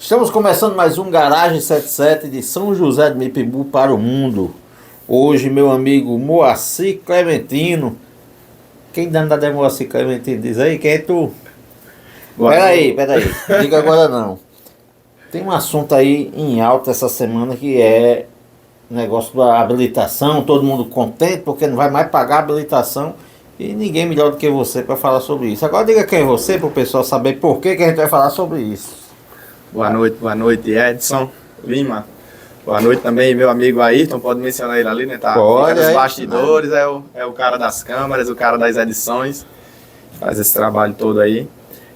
Estamos começando mais um Garagem 77 de São José de Mipibu para o mundo. Hoje, meu amigo Moacir Clementino. Quem danada é Moacir Clementino? Diz aí, quem é tu? Peraí. Diga agora não. Tem um assunto aí em alta essa semana que é negócio da habilitação. Todo mundo contente porque não vai mais pagar a habilitação. E ninguém melhor do que você para falar sobre isso. Agora diga quem é você para o pessoal saber por que a gente vai falar sobre isso. Boa noite, Edson Lima. Boa noite também, meu amigo Ayrton, pode mencionar ele ali, né? Tá, pode, fica nos bastidores, é o cara das câmeras, o cara das edições, faz esse trabalho todo aí.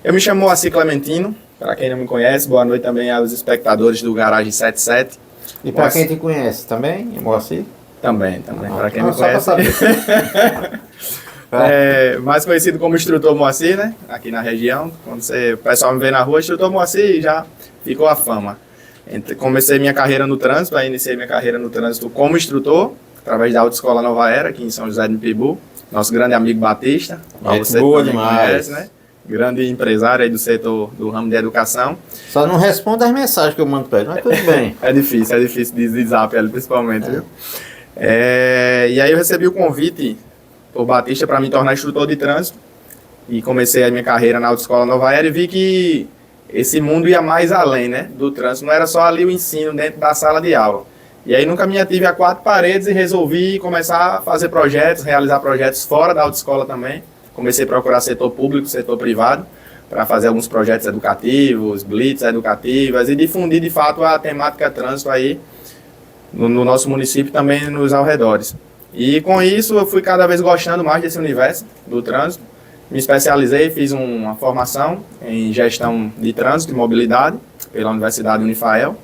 Eu me chamo Moacir Clementino, para quem não me conhece, boa noite também aos espectadores do Garagem 77. E para quem te conhece também, Moacir? Também, para quem me conhece. Mais conhecido como Instrutor Moacir, né? Aqui na região. Quando o pessoal me vê na rua, Instrutor Moacir, já ficou a fama. Comecei minha carreira no trânsito, aí iniciei minha carreira no trânsito como instrutor, através da Autoescola Nova Era, aqui em São José de Mipibu. Nosso grande amigo Batista, você boa demais. Conhece, né? Grande empresário aí do setor do ramo de educação. Só não responde as mensagens que eu mando para ele, mas tudo bem. É difícil de zap ele, principalmente, viu? E aí eu recebi o convite por Batista para me tornar instrutor de trânsito e comecei a minha carreira na Autoescola Nova Era e vi que esse mundo ia mais além, né, do trânsito, não era só ali o ensino dentro da sala de aula. E aí nunca me ative a quatro paredes e resolvi começar a fazer projetos, realizar projetos fora da autoescola também. Comecei a procurar setor público, setor privado, para fazer alguns projetos educativos, blitz educativas e difundir de fato a temática trânsito aí no nosso município e também nos arredores. E com isso eu fui cada vez gostando mais desse universo do trânsito. Me especializei, fiz uma formação em gestão de trânsito e mobilidade pela Universidade Unifael,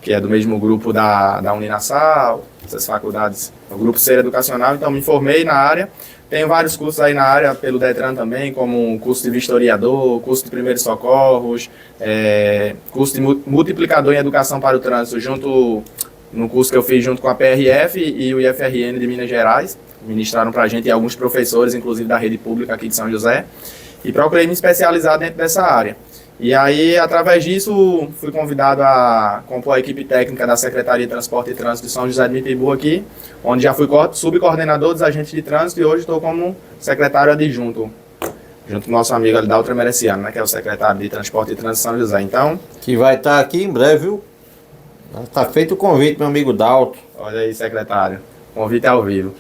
que é do mesmo grupo da Uninassal, essas faculdades, o grupo Ser Educacional. Então me formei na área. Tenho vários cursos aí na área pelo Detran também, como curso de vistoriador, curso de primeiros socorros, curso de multiplicador em educação para o trânsito, no curso que eu fiz junto com a PRF e o IFRN de Minas Gerais. Ministraram para a gente alguns professores, inclusive da rede pública aqui de São José. E procurei me especializar dentro dessa área. E aí, através disso, fui convidado a compor a equipe técnica da Secretaria de Transporte e Trânsito de São José de Mipibu aqui, onde já fui subcoordenador dos agentes de trânsito e hoje estou como secretário adjunto, junto com o nosso amigo Aldaltra Mereciano, né, que é o secretário de Transporte e Trânsito de São José. Então, que vai estar aqui em breve, viu? Está feito o convite, meu amigo Dalto. Olha aí, secretário. Convite ao vivo.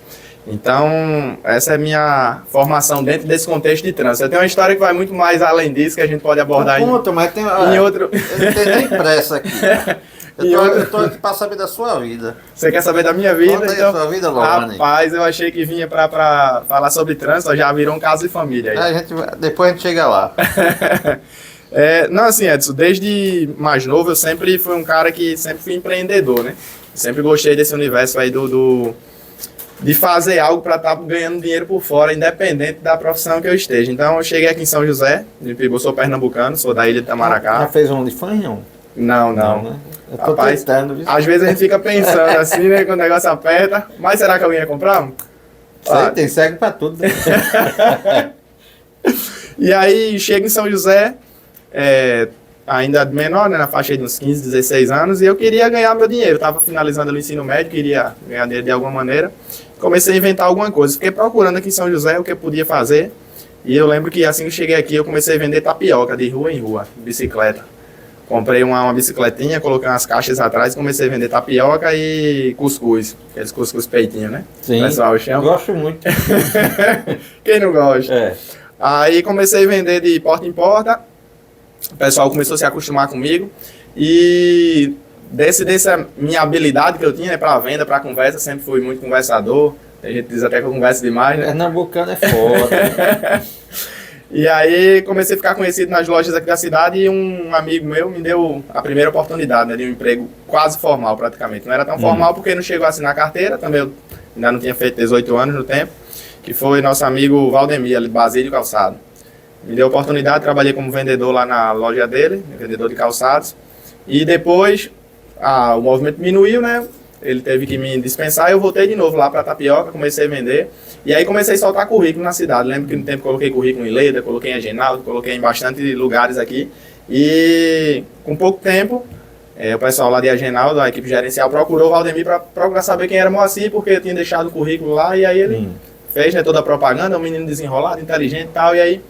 Então, essa é a minha formação dentro desse contexto de trânsito. Eu tenho uma história que vai muito mais além disso, que a gente pode abordar em outro. Eu não tenho nem pressa aqui. Eu estou aqui para saber da sua vida. Você quer saber da minha vida? Conta aí a sua vida, rapaz, eu achei que vinha para falar sobre trânsito, já virou um caso de família aí. Depois a gente chega lá. Não, assim, Edson, desde mais novo eu sempre fui um cara que sempre fui empreendedor, né? Sempre gostei desse universo aí de fazer algo para estar ganhando dinheiro por fora, independente da profissão que eu esteja. Então eu cheguei aqui em São José, eu sou pernambucano, sou da ilha de Itamaracá. Já fez um OnlyFans, não? Não. Né? Eu tô tentando, viu? Às vezes a gente fica pensando assim, né, quando o negócio aperta, mas será que alguém ia comprar? Tem segue para tudo. Né? E aí chego em São José, ainda menor, né, na faixa de uns 15, 16 anos, e eu queria ganhar meu dinheiro. Estava finalizando o ensino médio, queria ganhar dinheiro de alguma maneira. Comecei a inventar alguma coisa. Fiquei procurando aqui em São José o que eu podia fazer. E eu lembro que assim que cheguei aqui, eu comecei a vender tapioca de rua em rua, bicicleta. Comprei uma bicicletinha, coloquei umas caixas atrás e comecei a vender tapioca e cuscuz. Aqueles cuscuz peitinho, né? Sim, pessoal chama. Gosto muito. Quem não gosta? Aí comecei a vender de porta em porta. O pessoal começou a se acostumar comigo e dessa minha habilidade que eu tinha, né, para venda, para conversa, sempre fui muito conversador. A gente diz até que eu converso demais, né? Pernambucano é foda. E aí comecei a ficar conhecido nas lojas aqui da cidade e um amigo meu me deu a primeira oportunidade, né, de um emprego quase formal praticamente. Não era tão formal porque não chegou a assinar carteira, também eu ainda não tinha feito 18 anos no tempo, que foi nosso amigo Valdemir, ali de Basílio Calçado. Me deu a oportunidade, trabalhei como vendedor lá na loja dele, vendedor de calçados. E depois o movimento diminuiu, né? Ele teve que me dispensar e eu voltei de novo lá para Tapioca, comecei a vender. E aí comecei a soltar currículo na cidade. Lembro que no tempo coloquei currículo em Leda, coloquei em Agenaldo, coloquei em bastante lugares aqui. E com pouco tempo, o pessoal lá de Agenal, da equipe gerencial, procurou o Valdemir para procurar saber quem era Moacir, porque eu tinha deixado o currículo lá, e aí ele fez, né, toda a propaganda, um menino desenrolado, inteligente e tal, e aí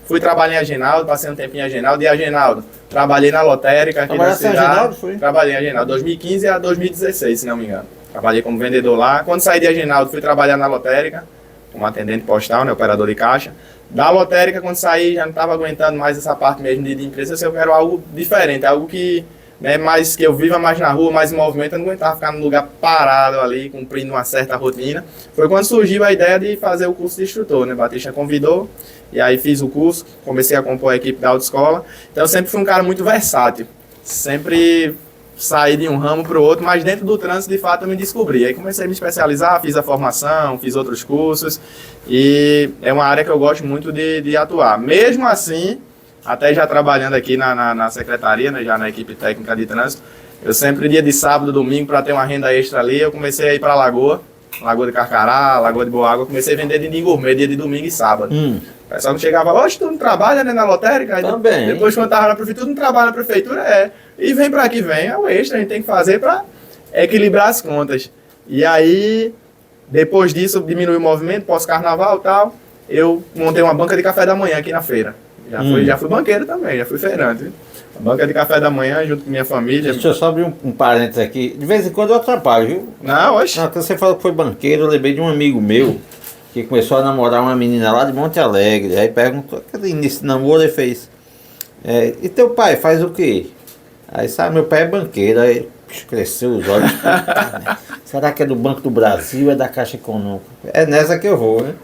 fui trabalhar em Agenaldo, passei um tempinho em Agenaldo, e Agenaldo, trabalhei na lotérica aqui na cidade. Agenaldo, foi? Trabalhei em Agenaldo, 2015 a 2016, se não me engano. Trabalhei como vendedor lá. Quando saí de Agenaldo, fui trabalhar na lotérica, como atendente postal, né, operador de caixa. Da lotérica, quando saí, já não estava aguentando mais essa parte mesmo de empresa, eu quero algo diferente, algo que, né, mais, que eu viva mais na rua, mais em movimento, eu não aguentava ficar num lugar parado ali, cumprindo uma certa rotina. Foi quando surgiu a ideia de fazer o curso de instrutor, né, Batista convidou, e aí fiz o curso, comecei a compor a equipe da autoescola. Então eu sempre fui um cara muito versátil, sempre saí de um ramo para o outro, mas dentro do trânsito, de fato, eu me descobri. Aí comecei a me especializar, fiz a formação, fiz outros cursos, e é uma área que eu gosto muito de atuar. Mesmo assim, até já trabalhando aqui na secretaria, né, já na equipe técnica de trânsito, eu sempre, dia de sábado, domingo, para ter uma renda extra ali, eu comecei a ir para a Lagoa de Carcará, Lagoa de Boa Água, comecei a vender de gourmet, dia de domingo e sábado. O pessoal não chegava, hoje tu não trabalha, né, na lotérica? Aí também. Depois, quando tava na prefeitura, tu não trabalha na prefeitura? E vem pra aqui, vem. É o extra, a gente tem que fazer pra equilibrar as contas. E aí, depois disso, diminuiu o movimento, pós-carnaval e tal, eu montei uma banca de café da manhã aqui na feira. Já fui banqueiro também, já fui feirante. A banca de café da manhã, junto com minha família. Deixa eu só abrir um parênteses aqui. De vez em quando eu atrapalho, viu? Não, oxe. Quando você falou que foi banqueiro, eu lembrei de um amigo meu que começou a namorar uma menina lá de Monte Alegre. Aí perguntou, cadê início de namoro? Ele fez, e teu pai faz o quê? Aí sabe, meu pai é banqueiro. Aí cresceu os olhos. Será que é do Banco do Brasil, é da Caixa Econômica? É nessa que eu vou, né?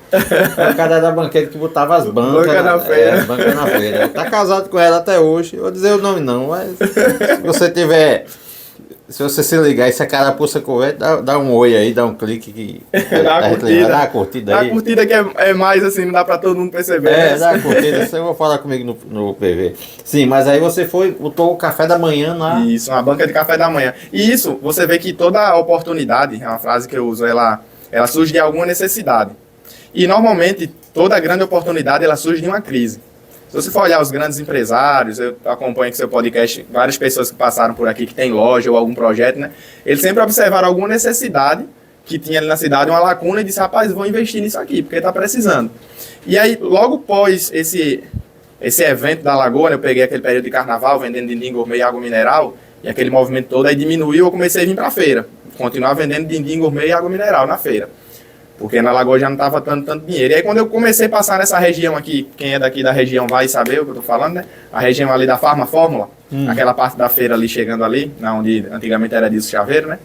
O cara da banqueira que botava as bancas. Banca na feira. Banca na feira. Tá casado com ela até hoje. Eu vou dizer o nome não, mas se você tiver... Se você se ligar e se a carapuça correr, dá um oi aí, dá um clique que... Dá uma curtida. Dá uma curtida aí. Dá uma curtida que é mais assim, não dá pra todo mundo perceber. Né? Dá uma curtida. Você vai falar comigo no PV. Sim, mas aí você botou o café da manhã na... Isso, uma banca de café da manhã. E isso, você vê que toda oportunidade, é uma frase que eu uso, ela surge de alguma necessidade. E normalmente, toda grande oportunidade, ela surge de uma crise. Se você for olhar os grandes empresários, eu acompanho aqui seu podcast, várias pessoas que passaram por aqui, que tem loja ou algum projeto, né? Eles sempre observaram alguma necessidade que tinha ali na cidade, uma lacuna, e disse, rapaz, vou investir nisso aqui, porque está precisando. E aí, logo após esse evento da Lagoa, né, eu peguei aquele período de carnaval, vendendo dindim, gourmet e água mineral, e aquele movimento todo, aí diminuiu, eu comecei a vir para a feira, continuar vendendo dindim, gourmet e água mineral na feira. Porque na Lagoa já não estava tanto dinheiro. E aí quando eu comecei a passar nessa região aqui, quem é daqui da região vai saber o que eu estou falando, né? A região ali da Farma Fórmula, aquela parte da feira ali, chegando ali, onde antigamente era disso chaveiro, né?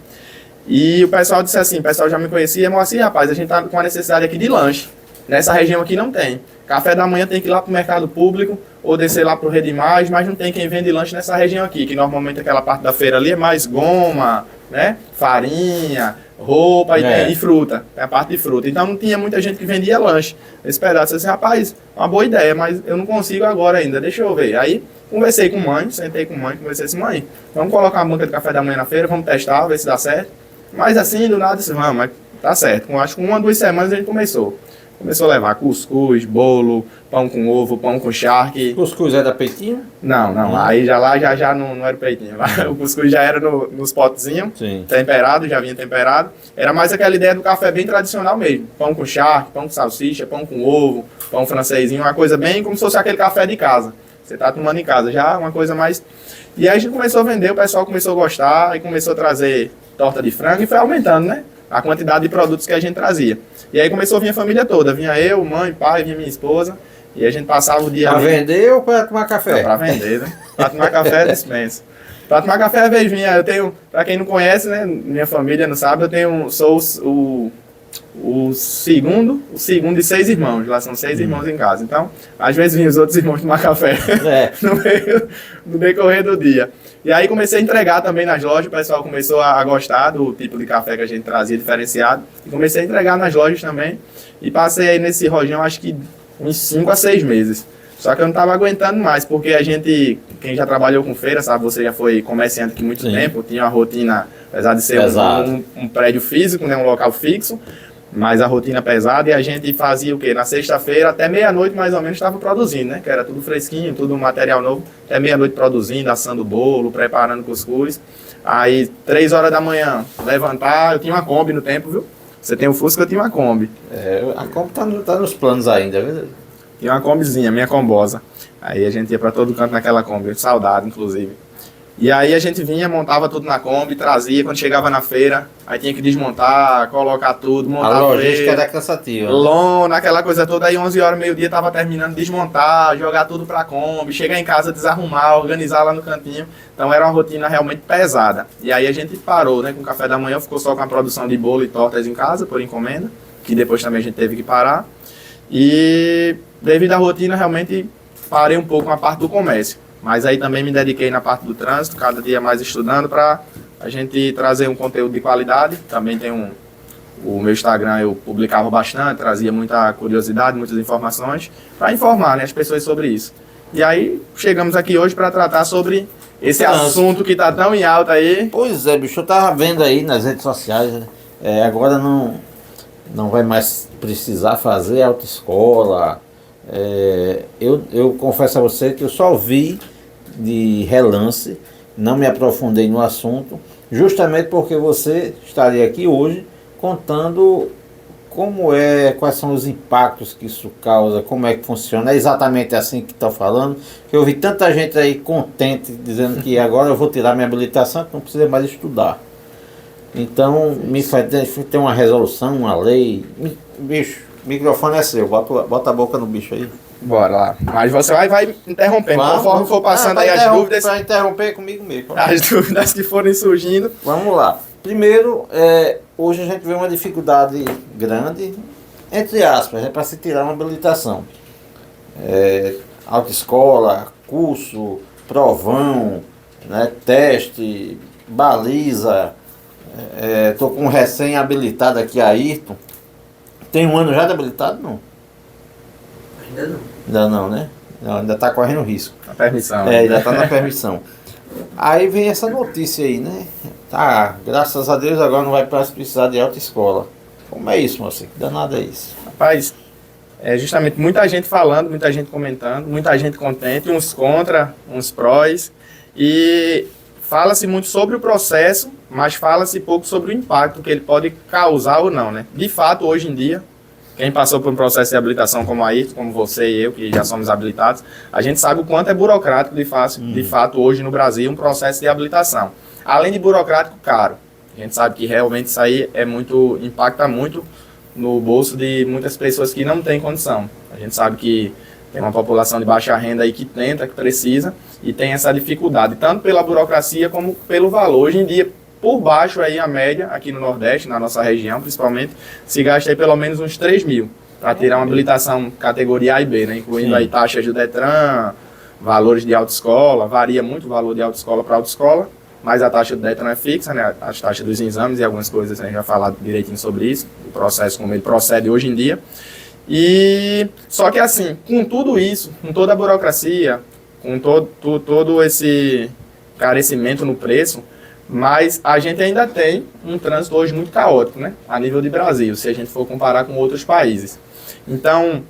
E o pessoal disse assim, o pessoal já me conhecia, Moacir, rapaz, a gente tá com uma necessidade aqui de lanche. Nessa região aqui não tem. Café da manhã tem que ir lá pro mercado público, ou descer lá pro Rede Mais, mas não tem quem vende lanche nessa região aqui, que normalmente aquela parte da feira ali é mais goma, né? Farinha, roupa e fruta, é a parte de fruta. Então não tinha muita gente que vendia lanche. Esse pedaço, eu disse, rapaz, uma boa ideia, mas eu não consigo agora ainda, deixa eu ver. Aí conversei com mãe, sentei com mãe, conversei assim, mãe, vamos colocar a banca de café da manhã na feira, vamos testar, ver se dá certo. Mas assim, do nada, disse, vamos, mas tá certo. Acho que 1 ou 2 semanas a gente começou. Começou a levar cuscuz, bolo, pão com ovo, pão com charque. Cuscuz é da Peitinho? Não. Aí já não era o peitinho. O cuscuz já era nos potezinhos, temperado, já vinha temperado. Era mais aquela ideia do café bem tradicional mesmo. Pão com charque, pão com salsicha, pão com ovo, pão francesinho, uma coisa bem como se fosse aquele café de casa. Você tá tomando em casa, já uma coisa mais... E aí a gente começou a vender, o pessoal começou a gostar, aí começou a trazer torta de frango e foi aumentando, né? A quantidade de produtos que a gente trazia. E aí começou a vir a família toda. Vinha eu, mãe, pai, vinha minha esposa. E a gente passava o dia ali. Pra vender ou pra tomar café? Não, pra vender, né? Pra tomar café, dispensa. Pra tomar café, às vezes vinha. Eu tenho, pra quem não conhece, né? Minha família não sabe, sou o segundo de 6 irmãos. Lá são 6 irmãos em casa. Então, às vezes vinham os outros irmãos tomar café no decorrer do dia. E aí comecei a entregar também nas lojas, o pessoal começou a gostar do tipo de café que a gente trazia diferenciado. E comecei a entregar nas lojas também. E passei aí nesse rojão, acho que uns 5 a 6 meses. Só que eu não estava aguentando mais, porque a gente, quem já trabalhou com feira, sabe, você já foi comerciante aqui muito tempo, tinha uma rotina, apesar de ser um prédio físico, né, um local fixo, mais a rotina pesada, e a gente fazia o quê? Na sexta-feira, até meia-noite mais ou menos, estava produzindo, né? Que era tudo fresquinho, tudo material novo, até meia-noite produzindo, assando bolo, preparando cuscuz. Aí, 3 horas da manhã, levantar, eu tinha uma Kombi no tempo, viu? Você tem o Fusca, eu tinha uma Kombi. A Kombi tá nos planos ainda, viu? Tinha uma Kombizinha, minha Kombosa. Aí a gente ia para todo canto naquela Kombi, saudade, inclusive. E aí a gente vinha, montava tudo na Kombi, trazia, quando chegava na feira, aí tinha que desmontar, colocar tudo, montar a logística feira, era cansativa. lona, aquela coisa toda, aí 11 horas, meio-dia, tava terminando de desmontar, jogar tudo pra Kombi, chegar em casa, desarrumar, organizar lá no cantinho. Então era uma rotina realmente pesada. E aí a gente parou, né, com o café da manhã, ficou só com a produção de bolo e tortas em casa, por encomenda, que depois também a gente teve que parar. E devido à rotina, realmente parei um pouco na parte do comércio. Mas aí também me dediquei na parte do trânsito, cada dia mais estudando para a gente trazer um conteúdo de qualidade. Também tem o meu Instagram, eu publicava bastante, trazia muita curiosidade, muitas informações, para informar, né, as pessoas sobre isso. E aí chegamos aqui hoje para tratar sobre esse assunto que está tão em alta aí. Pois é, bicho, eu tava vendo aí nas redes sociais, né? Agora não vai mais precisar fazer autoescola. Eu confesso a você que eu só vi de relance, não me aprofundei no assunto, justamente porque você estaria aqui hoje contando quais são os impactos que isso causa, como é que funciona. É exatamente assim que estão falando, que eu vi tanta gente aí contente, dizendo que agora eu vou tirar minha habilitação, que não precisa mais estudar. Então, tem uma resolução, uma lei. Bicho, o microfone é seu, bota a boca no bicho aí. Bora lá. Mas você vai interrompendo, conforme for passando aí as dúvidas. Para interromper comigo mesmo. As dúvidas que forem surgindo. Vamos lá. Primeiro, hoje a gente vê uma dificuldade grande, entre aspas, para se tirar uma habilitação. Autoescola, curso, provão, né, teste, baliza. Estou com um recém-habilitado aqui, Ayrton. Tem um ano já de habilitado? Não? Ainda não. Ainda não, né? Não, ainda está correndo risco. A permissão. Ainda está na permissão. Aí vem essa notícia aí, né? Tá, graças a Deus agora não vai precisar de autoescola. Como é isso, moça? Que danado é isso? Rapaz, justamente muita gente falando, muita gente comentando, muita gente contente, uns contra, uns prós. E fala-se muito sobre o processo, mas fala-se pouco sobre o impacto que ele pode causar ou não, né? De fato, hoje em dia, quem passou por um processo de habilitação como aí, como você e eu, que já somos habilitados, a gente sabe o quanto é burocrático, de fato, hoje no Brasil, um processo de habilitação. Além de burocrático, caro. A gente sabe que realmente isso aí impacta muito no bolso de muitas pessoas que não têm condição. A gente sabe que tem uma população de baixa renda aí que tenta, que precisa, e tem essa dificuldade, tanto pela burocracia como pelo valor. Hoje em dia, por baixo aí a média, aqui no Nordeste, na nossa região principalmente, se gasta aí pelo menos uns 3 mil para tirar uma habilitação categoria A e B, né? Incluindo aí taxas do Detran, valores de autoescola, varia muito o valor de autoescola para autoescola, mas a taxa do Detran é fixa, né? As taxas dos exames e algumas coisas, a gente já falado direitinho sobre isso, o processo como ele procede hoje em dia. E só que assim, com tudo isso, com toda a burocracia, com todo esse carecimento no preço, mas a gente ainda tem um trânsito hoje muito caótico, né? A nível de Brasil, se a gente for comparar com outros países. Então,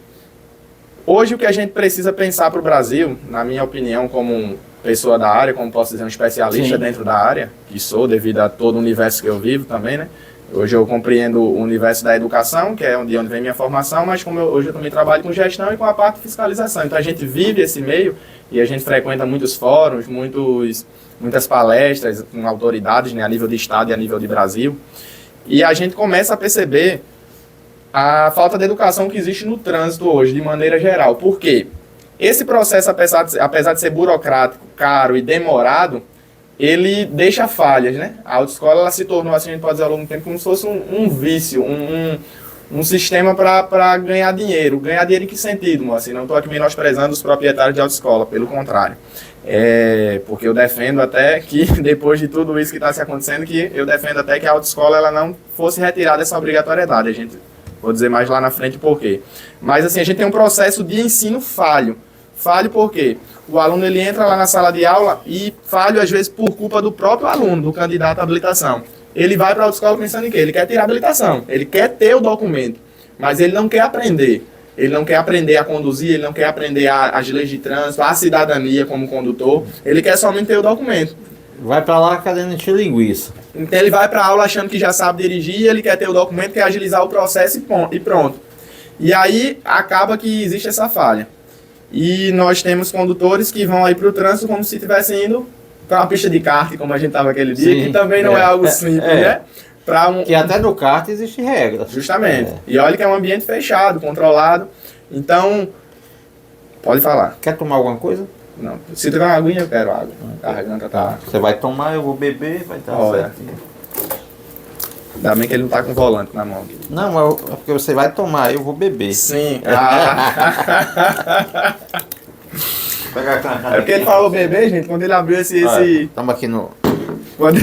hoje o que a gente precisa pensar para o Brasil, na minha opinião, como pessoa da área, como posso dizer, um especialista dentro da área, que sou devido a todo o universo que eu vivo também, né? Hoje eu compreendo o universo da educação, que é onde vem minha formação, mas hoje eu também trabalho com gestão e com a parte de fiscalização. Então a gente vive esse meio e a gente frequenta muitos fóruns, muitas palestras com autoridades, né, a nível de Estado e a nível de Brasil. E a gente começa a perceber a falta de educação que existe no trânsito hoje, de maneira geral. Por quê? Esse processo, apesar de ser burocrático, caro e demorado, ele deixa falhas, né? A autoescola ela se tornou, assim, a gente pode dizer ao longo do tempo, como se fosse um vício, um sistema para ganhar dinheiro. Ganhar dinheiro em que sentido, moço? Assim, não estou aqui menosprezando os proprietários de autoescola, pelo contrário. Porque eu defendo até que, depois de tudo isso que está se acontecendo, que eu defendo até que a autoescola ela não fosse retirada dessa obrigatoriedade. Vou dizer mais lá na frente por quê. Mas assim, a gente tem um processo de ensino falho. Falho por quê? O aluno ele entra lá na sala de aula e falho às vezes por culpa do próprio aluno, do candidato à habilitação. ele vai para a autoescola pensando em quê? Ele quer tirar a habilitação, ele quer ter o documento, mas ele não quer aprender. Ele não quer aprender a conduzir, ele não quer aprender as leis de trânsito, a cidadania como condutor, ele quer somente ter o documento. Vai pra lá querendo encher linguiça. Então ele vai para a aula achando que já sabe dirigir, ele quer ter o documento, quer agilizar o processo e pronto. E aí acaba que existe essa falha. E nós temos condutores que vão aí para o trânsito como se estivessem indo para uma pista de kart, como a gente estava aquele dia, Sim, que também não é algo simples, né? Que até no kart existe regra. Justamente. E olha que é um ambiente fechado, controlado. Então, pode falar. Quer tomar alguma coisa? Não. Se tiver uma aguinha, eu quero água. A garganta tá. Você vai tomar, eu vou beber, vai estar Olha. certo. Ainda bem que ele não tá com o volante na mão. Não, mas é porque você vai tomar, eu vou beber. Sim. Pegar a caneca. É porque ele falou bebê, gente, quando ele abriu Estamos aqui no. Quando...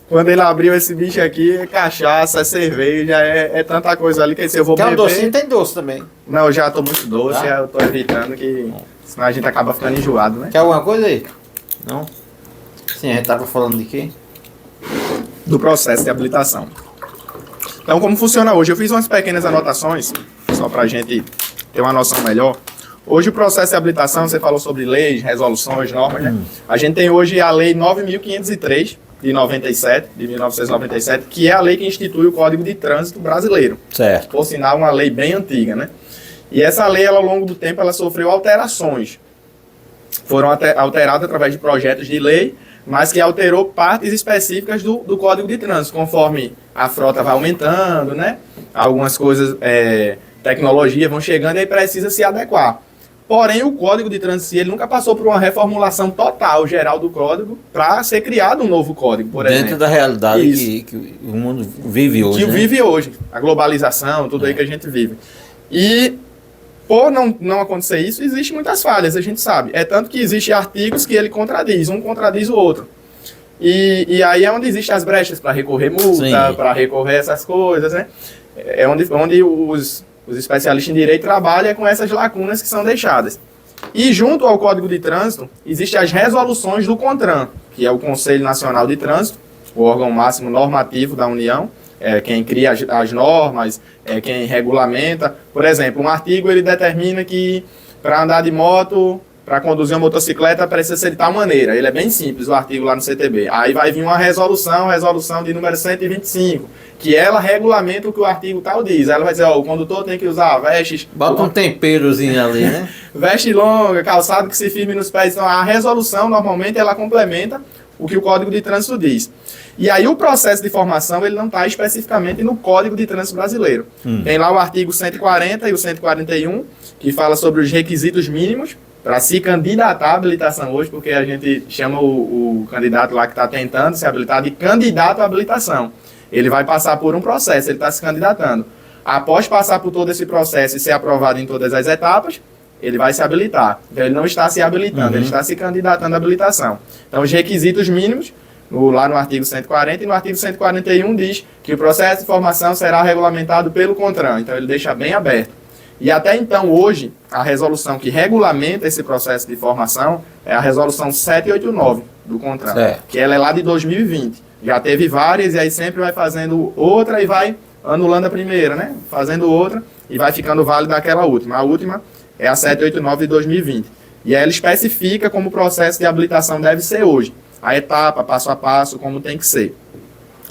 Quando ele abriu esse bicho aqui, é cachaça, é cerveja, é tanta coisa ali que se eu vou Quer beber... um docinho? Tem doce também. Não, eu já tô muito doce, Tá? eu tô evitando que... Senão a gente acaba ficando enjoado, né? Quer alguma coisa aí? Não? Sim, a gente tava falando de quê? Do processo de habilitação. Então, como funciona hoje? Eu fiz umas pequenas anotações, só pra gente ter uma noção melhor. Hoje o processo de habilitação, você falou sobre leis, resoluções, normas, né? A gente tem hoje a Lei 9.503, de 1997, que é a lei que institui o Código de Trânsito brasileiro. Certo. Por sinal, uma lei bem antiga, né? E essa lei, ela, ao longo do tempo, ela sofreu alterações. Foram alteradas através de projetos de lei, mas que alterou partes específicas do Código de Trânsito, conforme a frota vai aumentando, né? Algumas coisas, tecnologia vão chegando e aí precisa se adequar. Porém, o Código de Trânsito ele nunca passou por uma reformulação total, geral do Código, para ser criado um novo código, por exemplo. Dentro da realidade que o mundo vive hoje. Que vive hoje. A globalização, tudo aí que a gente vive. E, por não acontecer isso, existem muitas falhas, a gente sabe. É tanto que existem artigos que ele contradiz, um contradiz o outro. E aí é onde existem as brechas para recorrer multa, para recorrer essas coisas, né? É onde os especialistas em direito trabalham com essas lacunas que são deixadas. E junto ao Código de Trânsito, existem as resoluções do CONTRAN, que é o Conselho Nacional de Trânsito, o órgão máximo normativo da União, quem cria as normas, quem regulamenta. Por exemplo, um artigo ele determina que para andar de moto, para conduzir uma motocicleta, precisa ser de tal maneira. Ele é bem simples, o artigo lá no CTB. Aí vai vir uma resolução de número 125, que ela regulamenta o que o artigo tal diz. Ela vai dizer, o condutor tem que usar vestes... Bota um temperozinho ali, né? Veste longa, calçado que se firme nos pés. Então, a resolução, normalmente, ela complementa o que o Código de Trânsito diz. E aí, o processo de formação, ele não está especificamente no Código de Trânsito brasileiro. Tem lá o artigo 140 e o 141, que fala sobre os requisitos mínimos para se candidatar à habilitação hoje, porque a gente chama o candidato lá que está tentando se habilitar de candidato à habilitação. Ele vai passar por um processo, ele está se candidatando. Após passar por todo esse processo e ser aprovado em todas as etapas, ele vai se habilitar. Então, ele não está se habilitando, ele está se candidatando à habilitação. Então, os requisitos mínimos, lá no artigo 140 e no artigo 141 diz que o processo de formação será regulamentado pelo CONTRAN. Então, ele deixa bem aberto. E até então, hoje, a resolução que regulamenta esse processo de formação é a resolução 789 do CONTRAN, que ela é lá de 2020. Já teve várias e aí sempre vai fazendo outra e vai anulando a primeira, né? Fazendo outra e vai ficando válida aquela última. A última é a 789 de 2020. E aí ela especifica como o processo de habilitação deve ser hoje. A etapa, passo a passo, como tem que ser.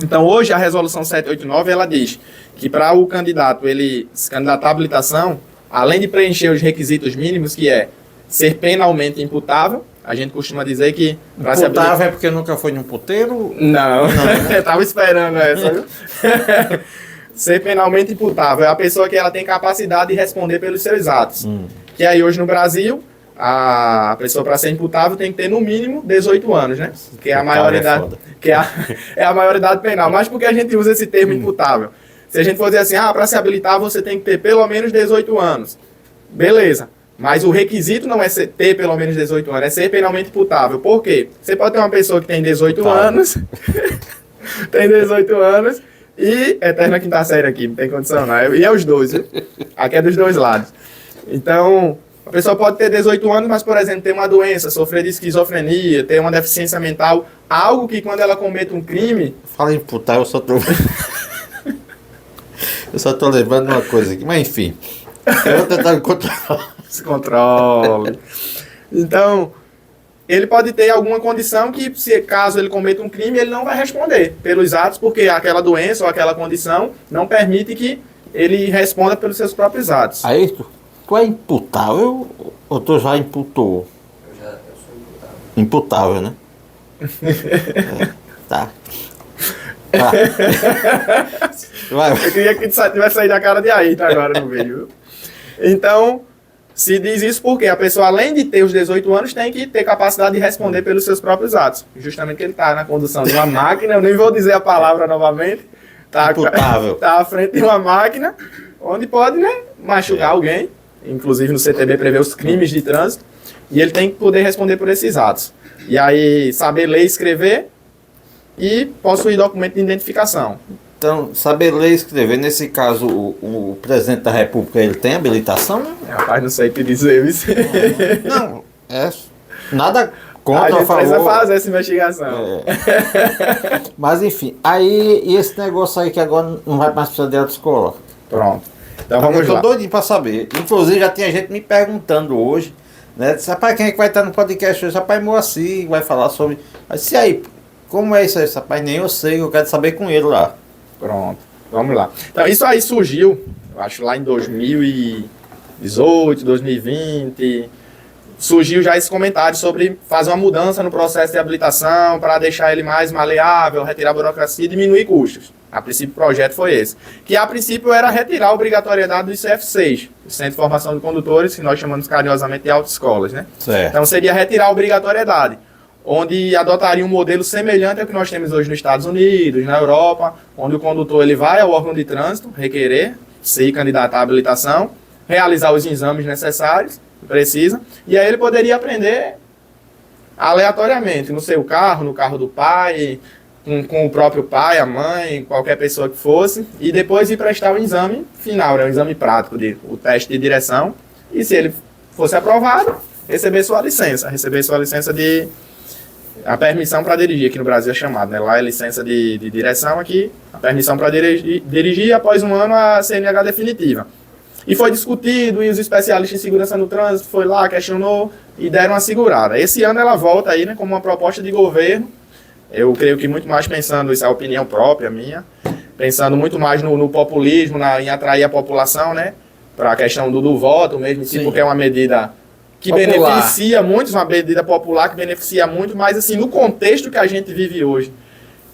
Então hoje a resolução 789 ela diz que para o candidato ele se candidatar à habilitação, além de preencher os requisitos mínimos, que é ser penalmente imputável, a gente costuma dizer que... Imputável é porque nunca foi num puteiro? Não. Eu tava esperando essa, viu? Ser penalmente imputável é a pessoa que ela tem capacidade de responder pelos seus atos. Que aí hoje no Brasil, a pessoa para ser imputável tem que ter no mínimo 18 anos, né? Que é a maioridade, é a maioridade penal. Mas por que a gente usa esse termo imputável? Se a gente for dizer assim, para se habilitar você tem que ter pelo menos 18 anos. Beleza. Mas o requisito não é ter pelo menos 18 anos, é ser penalmente imputável. Por quê? Você pode ter uma pessoa que tem 18 anos, tem 18 anos e eterna quinta série aqui, não tem condição não. E é os dois, viu? Aqui é dos dois lados. Então, A pessoa pode ter 18 anos, mas, por exemplo, ter uma doença, sofrer de esquizofrenia, ter uma deficiência mental, algo que quando ela comete um crime... Fala em putar, eu só tô... eu só tô lembrando uma coisa aqui, mas enfim. Eu vou tentar encontrar. Se controle. Então, ele pode ter alguma condição que, se caso ele cometa um crime, ele não vai responder pelos atos, porque aquela doença ou aquela condição não permite que ele responda pelos seus próprios atos. Aí, tu é imputável ou tu já imputou? Eu sou imputável. Imputável, né? Tá. Tá. Vai. Eu queria que tivesse saído da cara de Ayrton agora no vídeo. Viu? Então, se diz isso porque a pessoa, além de ter os 18 anos, tem que ter capacidade de responder pelos seus próprios atos. Justamente que ele está na condução de uma máquina, eu nem vou dizer a palavra novamente, está à frente de uma máquina, onde pode, né, machucar alguém, inclusive no CTB prevê os crimes de trânsito, e ele tem que poder responder por esses atos. E aí, saber ler e escrever e possuir documento de identificação. Então, saber ler e escrever, nesse caso, o presidente da República, ele tem habilitação? Rapaz, não sei o que dizer isso. Não, nada A contra gente a favor. precisa fazer essa investigação. Mas enfim, aí e esse negócio aí que agora não vai mais precisar de autoescola. Pronto. Então vamos Eu lá. tô doidinho pra saber. Inclusive já tinha gente me perguntando hoje, né? Disse, rapaz, quem é que vai estar no podcast hoje? Rapaz, Moacir vai falar sobre. Mas e aí, como é isso aí? Rapaz, nem eu sei, eu quero saber com ele lá. Pronto. Vamos lá. Então isso aí surgiu, eu acho lá em 2018, 2020. Surgiu já esse comentário sobre fazer uma mudança no processo de habilitação para deixar ele mais maleável, retirar a burocracia e diminuir custos. A princípio o projeto foi esse. Que a princípio era retirar a obrigatoriedade do ICF6, o Centro de Formação de Condutores, que nós chamamos carinhosamente de autoescolas, né? Certo. Então seria retirar a obrigatoriedade, onde adotaria um modelo semelhante ao que nós temos hoje nos Estados Unidos, na Europa, onde o condutor ele vai ao órgão de trânsito requerer, se candidatar à habilitação, realizar os exames necessários, precisa, e aí ele poderia aprender aleatoriamente, no seu carro, no carro do pai, com o próprio pai, a mãe, qualquer pessoa que fosse, e depois ir prestar o exame final, né, o exame prático, o teste de direção, e se ele fosse aprovado, receber sua licença de... A permissão para dirigir, aqui no Brasil é chamado, né? Lá é licença de direção, aqui a permissão para dirigir, após um ano a CNH definitiva. E foi discutido, e os especialistas em segurança no trânsito foi lá, questionou e deram uma segurada. Esse ano ela volta aí, né, como uma proposta de governo. Eu creio que muito mais pensando, isso é a opinião própria minha, pensando muito mais no populismo, em atrair a população, né, para a questão do voto mesmo, Sim. porque é uma medida que Popular. beneficia muito, uma medida popular que beneficia muito, mas assim, no contexto que a gente vive hoje,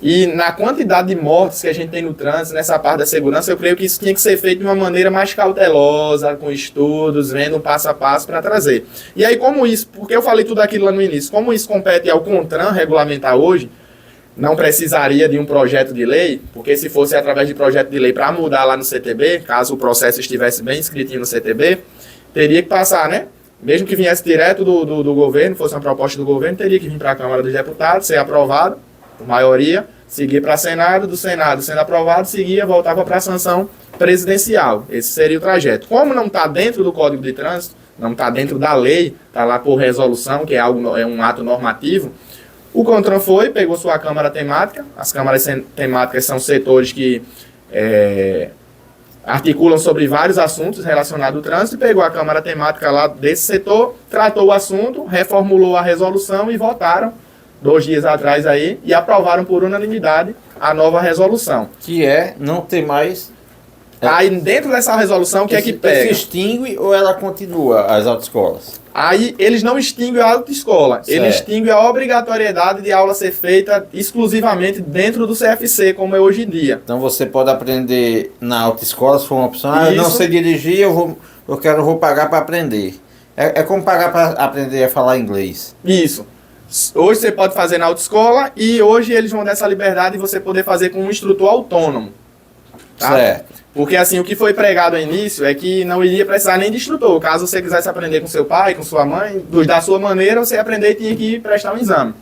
e na quantidade de mortes que a gente tem no trânsito, nessa parte da segurança, eu creio que isso tinha que ser feito de uma maneira mais cautelosa, com estudos, vendo passo a passo para trazer. E aí, como isso, porque eu falei tudo aquilo lá no início, como isso compete ao CONTRAN regulamentar hoje, não precisaria de um projeto de lei, porque se fosse através de projeto de lei para mudar lá no CTB, caso o processo estivesse bem escritinho no CTB, teria que passar, né? Mesmo que viesse direto do governo, fosse uma proposta do governo, teria que vir para a Câmara dos Deputados, ser aprovado, por maioria, seguir para o Senado, do Senado sendo aprovado, seguia, voltava para a sanção presidencial. Esse seria o trajeto. Como não está dentro do Código de Trânsito, não está dentro da lei, está lá por resolução, que é um ato normativo, o CONTRAN foi, pegou sua Câmara Temática, as câmaras temáticas são setores que articulam sobre vários assuntos relacionados ao trânsito, e pegou a Câmara Temática lá desse setor, tratou o assunto, reformulou a resolução e votaram 2 dias atrás aí, e aprovaram por unanimidade a nova resolução. Que é não ter mais. Aí dentro dessa resolução, o que é que Se pega? extingue ou ela continua as autoescolas? Aí eles não extinguem a autoescola, eles extinguem a obrigatoriedade de aula ser feita exclusivamente dentro do CFC, como é hoje em dia. Então você pode aprender na autoescola, se for uma opção. Ah, eu não Isso. sei dirigir, vou pagar para aprender. É como pagar para aprender a falar inglês. Isso. Hoje você pode fazer na autoescola e hoje eles vão dar essa liberdade de você poder fazer com um instrutor autônomo. Tá? Certo. Porque assim, o que foi pregado ao início é que não iria precisar nem de instrutor. Caso você quisesse aprender com seu pai, com sua mãe, da sua maneira, você ia aprender e tinha que ir prestar um exame.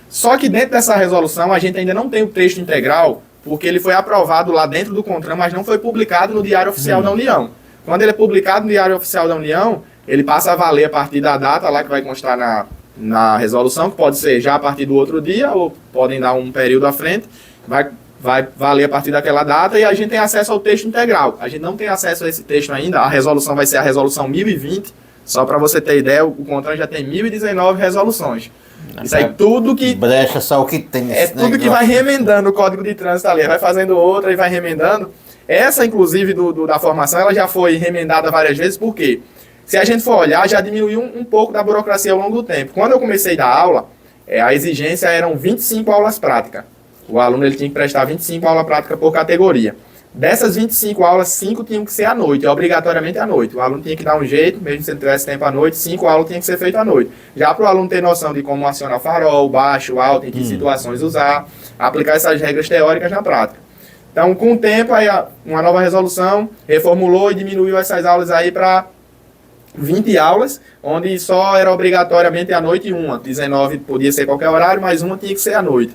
Só que dentro dessa resolução a gente ainda não tem o texto integral, porque ele foi aprovado lá dentro do CONTRAN, mas não foi publicado no Diário Oficial da União. Quando ele é publicado no Diário Oficial da União, ele passa a valer a partir da data lá que vai constar na resolução, que pode ser já a partir do outro dia, ou podem dar um período à frente, vai valer a partir daquela data, e a gente tem acesso ao texto integral. A gente não tem acesso a esse texto ainda, a resolução vai ser a resolução 1020, só para você ter ideia, o CONTRAN já tem 1019 resoluções. Isso aí tudo que... Brecha só o que tem. É tudo que vai remendando o Código de Trânsito ali, vai fazendo outra e vai remendando. Essa, inclusive, da formação, ela já foi remendada várias vezes, por quê? Se a gente for olhar, já diminuiu um pouco da burocracia ao longo do tempo. Quando eu comecei a dar aula, a exigência eram 25 aulas práticas. O aluno ele tinha que prestar 25 aulas práticas por categoria. Dessas 25 aulas, 5 tinham que ser à noite, obrigatoriamente à noite. O aluno tinha que dar um jeito, mesmo se ele tivesse tempo à noite, 5 aulas tinham que ser feitas à noite. Já para o aluno ter noção de como acionar o farol, baixo, alto, em que situações usar, aplicar essas regras teóricas na prática. Então, com o tempo, aí uma nova resolução reformulou e diminuiu essas aulas aí para 20 aulas, onde só era obrigatoriamente à noite uma. 19 podia ser qualquer horário, mas uma tinha que ser à noite.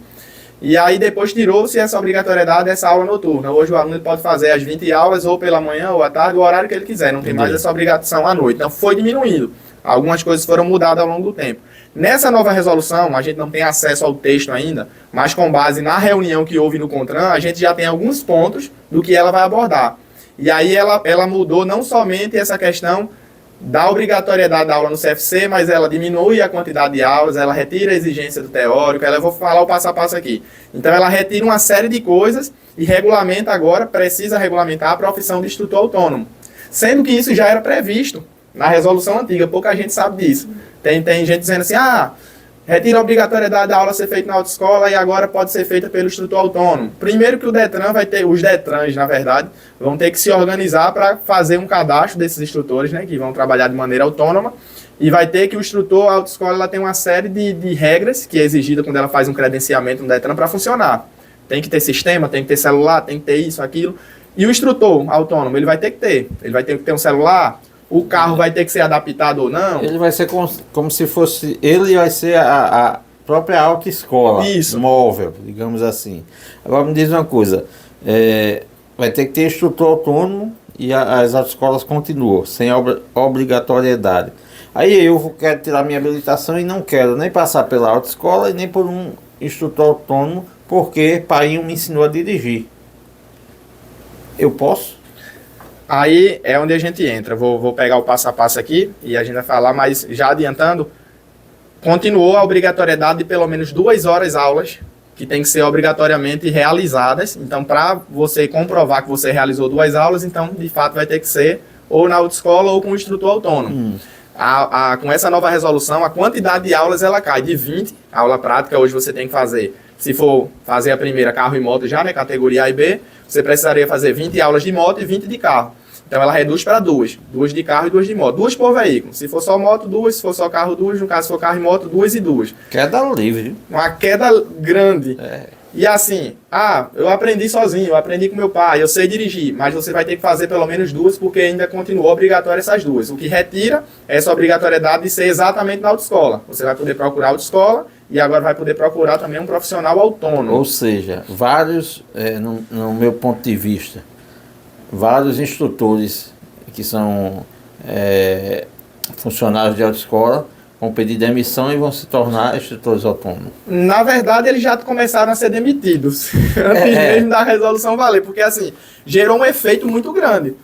E aí depois tirou-se essa obrigatoriedade dessa aula noturna. Hoje o aluno pode fazer as 20 aulas ou pela manhã ou à tarde, o horário que ele quiser. Não tem mais essa obrigação à noite. Então foi diminuindo. Algumas coisas foram mudadas ao longo do tempo. Nessa nova resolução, a gente não tem acesso ao texto ainda, mas com base na reunião que houve no CONTRAN, a gente já tem alguns pontos do que ela vai abordar. E aí ela mudou não somente essa questão da obrigatoriedade da aula no CFC, mas ela diminui a quantidade de aulas, ela retira a exigência do teórico, eu vou falar o passo a passo aqui. Então ela retira uma série de coisas e regulamenta agora, precisa regulamentar a profissão de instrutor autônomo. Sendo que isso já era previsto na resolução antiga, pouca gente sabe disso. Tem gente dizendo assim, retira a obrigatoriedade da aula ser feita na autoescola e agora pode ser feita pelo instrutor autônomo. Primeiro que o Detran vai ter, os Detrans, na verdade, vão ter que se organizar para fazer um cadastro desses instrutores, né, que vão trabalhar de maneira autônoma, e vai ter que o instrutor, a autoescola, ela tem uma série de regras que é exigida quando ela faz um credenciamento no Detran para funcionar. Tem que ter sistema, tem que ter celular, tem que ter isso, aquilo. E o instrutor autônomo, ele vai ter que ter um celular. O carro vai ter que ser adaptado ou não? Ele vai ser como se fosse... Ele vai ser a própria autoescola. Isso. Móvel, digamos assim. Agora me diz uma coisa. Vai ter que ter instrutor autônomo e as autoescolas continuam, sem obrigatoriedade. Aí eu quero tirar minha habilitação e não quero nem passar pela autoescola e nem por um instrutor autônomo, porque pai me ensinou a dirigir. Eu posso? Aí é onde a gente entra. Vou pegar o passo a passo aqui e a gente vai falar, mas já adiantando, continuou a obrigatoriedade de pelo menos 2 horas aulas, que tem que ser obrigatoriamente realizadas. Então, para você comprovar que você realizou 2 aulas, então, de fato, vai ter que ser ou na autoescola ou com o instrutor autônomo. Com essa nova resolução, a quantidade de aulas ela cai de 20, aula prática, hoje você tem que fazer, se for fazer a primeira carro e moto já, né, categoria A e B, você precisaria fazer 20 aulas de moto e 20 de carro. Então ela reduz para 2 de carro e 2 de moto, 2 por veículo. Se for só moto, 2, se for só carro, 2, no caso se for carro e moto, 2 e 2. Queda livre, viu? Uma queda grande. E assim, eu aprendi sozinho, eu aprendi com meu pai, eu sei dirigir, mas você vai ter que fazer pelo menos 2, porque ainda continuou obrigatória essas 2. O que retira essa obrigatoriedade de ser exatamente na autoescola. Você vai poder procurar autoescola e agora vai poder procurar também um profissional autônomo. Ou seja, vários, no meu ponto de vista, vários instrutores que são funcionários de autoescola vão pedir demissão e vão se tornar instrutores autônomos. Na verdade, eles já começaram a ser demitidos, antes mesmo da resolução valer, porque assim, gerou um efeito muito grande.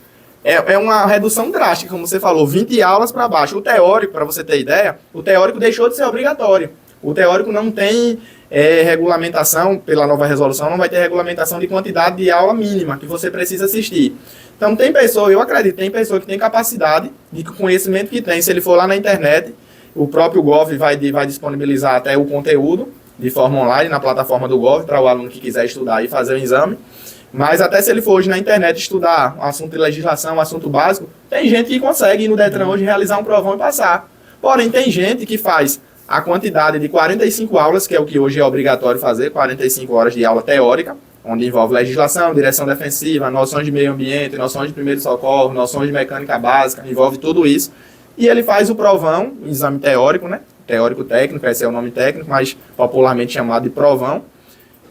É uma redução drástica, como você falou, 20 aulas para baixo. O teórico, para você ter ideia, o teórico deixou de ser obrigatório. O teórico não tem regulamentação, pela nova resolução, não vai ter regulamentação de quantidade de aula mínima que você precisa assistir. Então tem pessoa, eu acredito, tem pessoa que tem capacidade, de conhecimento que tem, se ele for lá na internet, o próprio Gov vai disponibilizar até o conteúdo de forma online na plataforma do Gov para o aluno que quiser estudar e fazer o exame. Mas até se ele for hoje na internet estudar um assunto de legislação, um assunto básico, tem gente que consegue ir no Detran hoje realizar um provão e passar. Porém, tem gente que faz a quantidade de 45 aulas, que é o que hoje é obrigatório fazer, 45 horas de aula teórica, onde envolve legislação, direção defensiva, noções de meio ambiente, noções de primeiro socorro, noções de mecânica básica, envolve tudo isso. E ele faz o provão, o exame teórico, né? Teórico técnico, esse é o nome técnico, mas popularmente chamado de provão,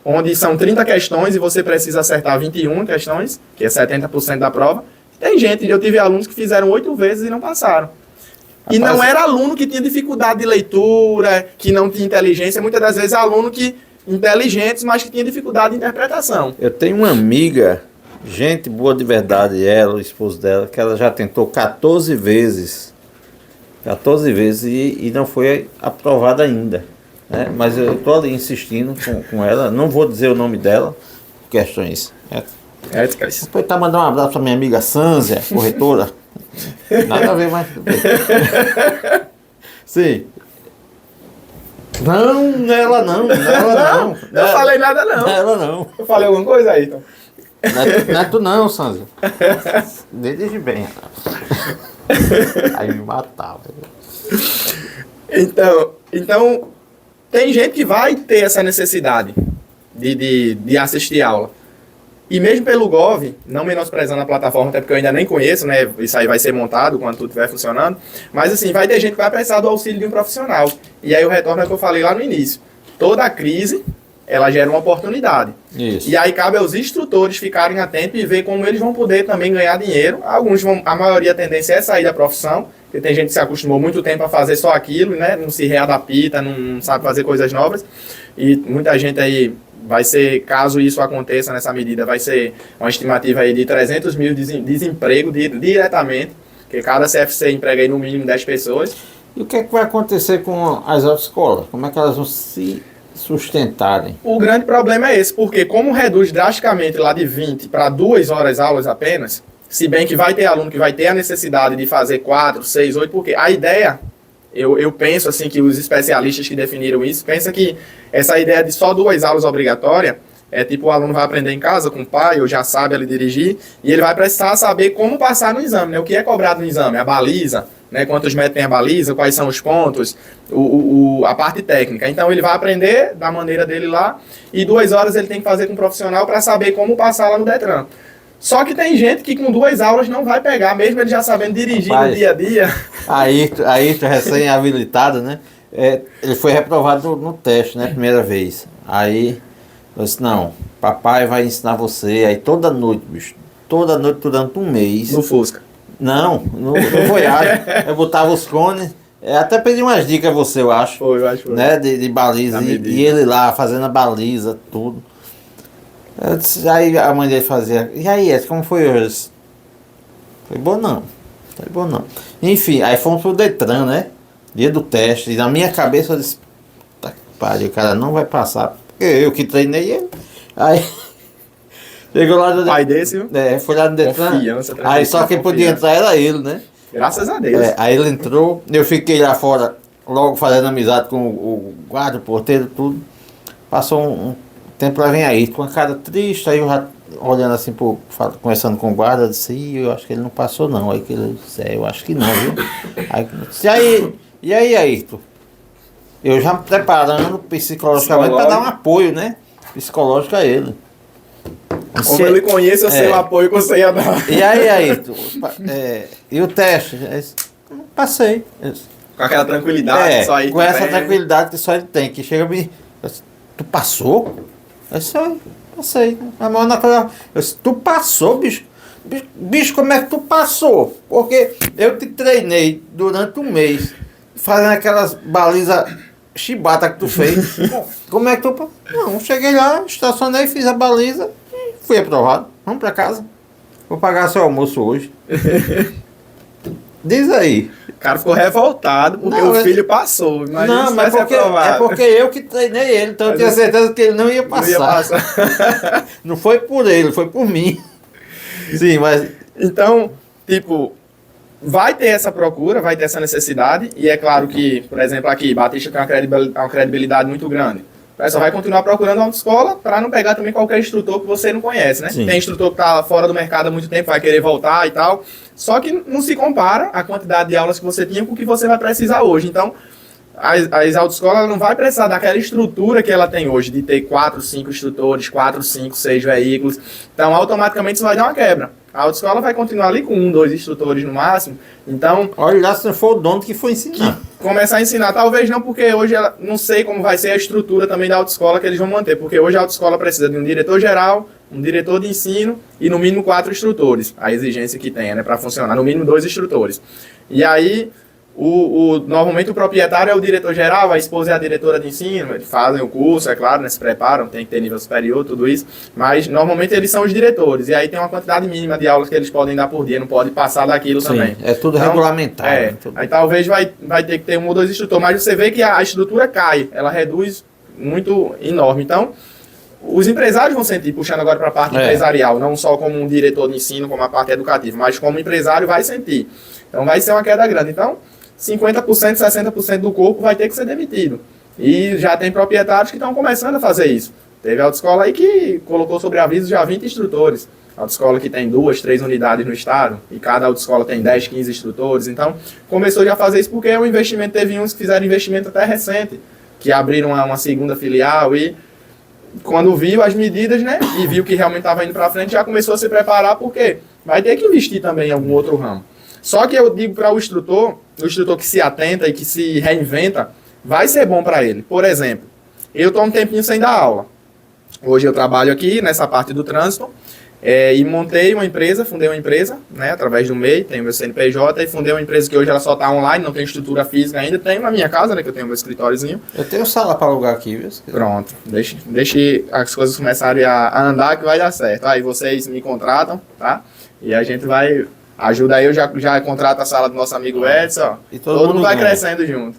onde são 30 questões e você precisa acertar 21 questões, que é 70% da prova. Tem gente, eu tive alunos que fizeram 8 vezes e não passaram. E não era aluno que tinha dificuldade de leitura, que não tinha inteligência, muitas das vezes aluno que inteligentes, mas que tinha dificuldade de interpretação. Eu tenho uma amiga, gente boa de verdade, ela, o esposo dela, que ela já tentou 14 vezes. 14 vezes e não foi aprovada ainda. Né? Mas eu estou ali insistindo com ela, não vou dizer o nome dela, por questões. Éticas. Depois tá mandando um abraço para minha amiga Sânzia, corretora. Nada a ver, mas tudo bem. Sim. Não, ela não. Não falei nada não. Ela não. Eu falei alguma coisa aí, então. Não é tu não, Sânzia. Dirige bem. Aí me matava. Então, tem gente que vai ter essa necessidade de assistir aula. E mesmo pelo Gov, não menosprezando a plataforma, até porque eu ainda nem conheço, né? Isso aí vai ser montado quando tudo estiver funcionando. Mas assim, vai ter gente que vai precisar do auxílio de um profissional. E aí o retorno é o que eu falei lá no início. Toda crise, ela gera uma oportunidade. Isso. E aí cabe aos instrutores ficarem atentos e ver como eles vão poder também ganhar dinheiro. Alguns vão, a maioria a tendência é sair da profissão, porque tem gente que se acostumou muito tempo a fazer só aquilo, né? Não se readapta, não sabe fazer coisas novas. E muita gente aí vai ser, caso isso aconteça nessa medida, vai ser uma estimativa aí de 300 mil desemprego diretamente, porque cada CFC emprega aí no mínimo 10 pessoas. E o que é que vai acontecer com as autoescolas? Como é que elas vão se sustentarem? O grande problema é esse, porque como reduz drasticamente lá de 20 para 2 horas aulas apenas, se bem que vai ter aluno que vai ter a necessidade de fazer 4, 6, 8, porque a ideia, eu penso assim que os especialistas que definiram isso, pensam que essa ideia de só 2 aulas obrigatórias é tipo o aluno vai aprender em casa com o pai, ou já sabe ele dirigir, e ele vai precisar saber como passar no exame, né? O que é cobrado no exame, a baliza, né? Quantos metros tem a baliza, quais são os pontos, a parte técnica. Então ele vai aprender da maneira dele lá, e 2 horas ele tem que fazer com um profissional para saber como passar lá no Detran. Só que tem gente que com 2 aulas não vai pegar, mesmo ele já sabendo dirigir no dia a dia. Aí recém-habilitado, né? Ele foi reprovado no teste, né? Primeira vez. Aí eu disse, não, papai vai ensinar você. Aí toda noite, bicho, toda noite durante um mês. No Fusca. Não, no Voyage. Eu botava os cones. Até pedi umas dicas a você, eu acho. Foi, eu acho que foi. Né? De baliza. E ele lá fazendo a baliza, tudo. Aí a mãe dele fazia, e aí, como foi hoje? Foi bom não. Foi bom não. Enfim, aí fomos pro Detran, né? Dia do teste. E na minha cabeça eu disse, tá que pariu, o cara não vai passar. Porque eu que treinei ele. Aí chegou lá no pai desse, viu? foi lá no Detran. Aí só quem podia entrar era ele, né? Graças a Deus. Aí ele entrou, eu fiquei lá fora, logo fazendo amizade com o guarda, o porteiro, tudo. Passou um tempo lá vem aí, com a cara triste, aí eu já olhando assim, conversando com o guarda, disse, eu acho que ele não passou não. Aí que ele disse, eu acho que não, viu? Aí, e aí, Ayrton? Eu já me preparando psicologicamente para dar um apoio, né? Psicológico a ele. Como ele conhece, eu sei o apoio que você ia dar. E aí, Ayrton? E o teste? Passei. Com aquela tranquilidade, só aí. Com essa tranquilidade que só ele tem, que chega a me... Tu passou? Eu disse, passei. A mão naquela. Eu disse, tu passou, bicho? Bicho, como é que tu passou? Porque eu te treinei durante um mês, fazendo aquelas balizas chibata que tu fez. Como é que tu... Não, cheguei lá, estacionei, fiz a baliza e fui aprovado. Vamos pra casa. Vou pagar seu almoço hoje. Diz aí. O cara ficou revoltado porque o filho passou. Imagina não, mas porque eu que treinei ele, então eu tinha certeza que ele não ia passar. Não foi por ele, foi por mim. Sim, mas... Então, tipo, vai ter essa procura, vai ter essa necessidade, e é claro que, por exemplo, aqui, Batista tem uma credibilidade muito grande. O pessoal vai continuar procurando uma autoescola para não pegar também qualquer instrutor que você não conhece, né? Sim. Tem instrutor que está fora do mercado há muito tempo, vai querer voltar e tal. Só que não se compara a quantidade de aulas que você tinha com o que você vai precisar hoje. Então, as autoescolas não vai precisar daquela estrutura que ela tem hoje, de ter 4, 5 instrutores, 4, 5, 6 veículos. Então, automaticamente isso vai dar uma quebra. A autoescola vai continuar ali com 1, 2 instrutores no máximo. Então... Olha lá se não for o dono que foi ensinar. Começar a ensinar. Talvez não, porque hoje ela, não sei como vai ser a estrutura também da autoescola que eles vão manter. Porque hoje a autoescola precisa de um diretor geral, um diretor de ensino e no mínimo 4 instrutores. A exigência que tem, né, para funcionar. No mínimo 2 instrutores. E aí... Normalmente o proprietário é o diretor-geral, a esposa é a diretora de ensino, eles fazem o curso, é claro, né, se preparam, tem que ter nível superior, tudo isso, mas normalmente eles são os diretores, e aí tem uma quantidade mínima de aulas que eles podem dar por dia, não pode passar daquilo. Sim, também. É tudo então, regulamentado. Aí talvez vai ter que ter 1 ou 2 instrutores, mas você vê que a estrutura cai, ela reduz muito enorme. Então, os empresários vão sentir, puxando agora para a parte empresarial, não só como um diretor de ensino, como a parte educativa, mas como empresário vai sentir. Então vai ser uma queda grande. Então, 50%, 60% do corpo vai ter que ser demitido. E já tem proprietários que estão começando a fazer isso. Teve autoescola aí que colocou sobre aviso já 20 instrutores. Autoescola que tem 2, 3 unidades no estado, e cada autoescola tem 10, 15 instrutores. Então, começou já a fazer isso porque é um investimento. Teve uns que fizeram investimento até recente, que abriram uma segunda filial e quando viu as medidas, né, e viu que realmente estava indo para frente, já começou a se preparar porque vai ter que investir também em algum outro ramo. Só que eu digo para o instrutor que se atenta e que se reinventa, vai ser bom para ele. Por exemplo, eu estou um tempinho sem dar aula. Hoje eu trabalho aqui nessa parte do trânsito e montei uma empresa, fundei uma empresa, né, através do MEI, tenho meu CNPJ e fundei uma empresa que hoje ela só está online, não tem estrutura física ainda, tenho na minha casa, né, que eu tenho meu escritóriozinho. Eu tenho sala para alugar aqui, viu? Pronto, deixe as coisas começarem a andar que vai dar certo. Aí vocês me contratam, tá? E a gente vai... Ajuda aí, eu já contrato a sala do nosso amigo Edson, e todo mundo vai crescendo junto.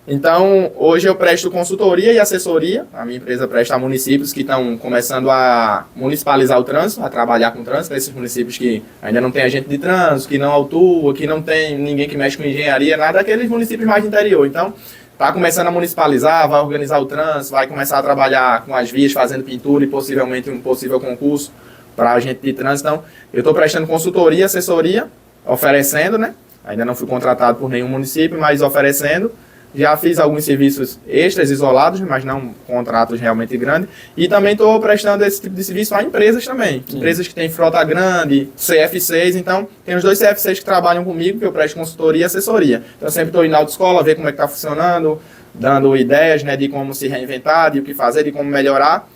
Então, hoje eu presto consultoria e assessoria. A minha empresa presta a municípios que estão começando a municipalizar o trânsito, a trabalhar com trânsito, esses municípios que ainda não tem agente de trânsito, que não autua, que não tem ninguém que mexe com engenharia, nada daqueles municípios mais de interior. Então, está começando a municipalizar, vai organizar o trânsito, vai começar a trabalhar com as vias, fazendo pintura e possivelmente um possível concurso para agente de trânsito. Então, eu estou prestando consultoria, assessoria, oferecendo, né? Ainda não fui contratado por nenhum município, mas oferecendo. Já fiz alguns serviços extras, isolados, mas não contratos realmente grandes. E também estou prestando esse tipo de serviço a empresas também. Sim. Empresas que têm frota grande, CF6. Então, tem os 2 CF6 que trabalham comigo, que eu presto consultoria e assessoria. Então, eu sempre estou indo na autoescola, ver como é que está funcionando, dando ideias, né, de como se reinventar, de o que fazer, de como melhorar.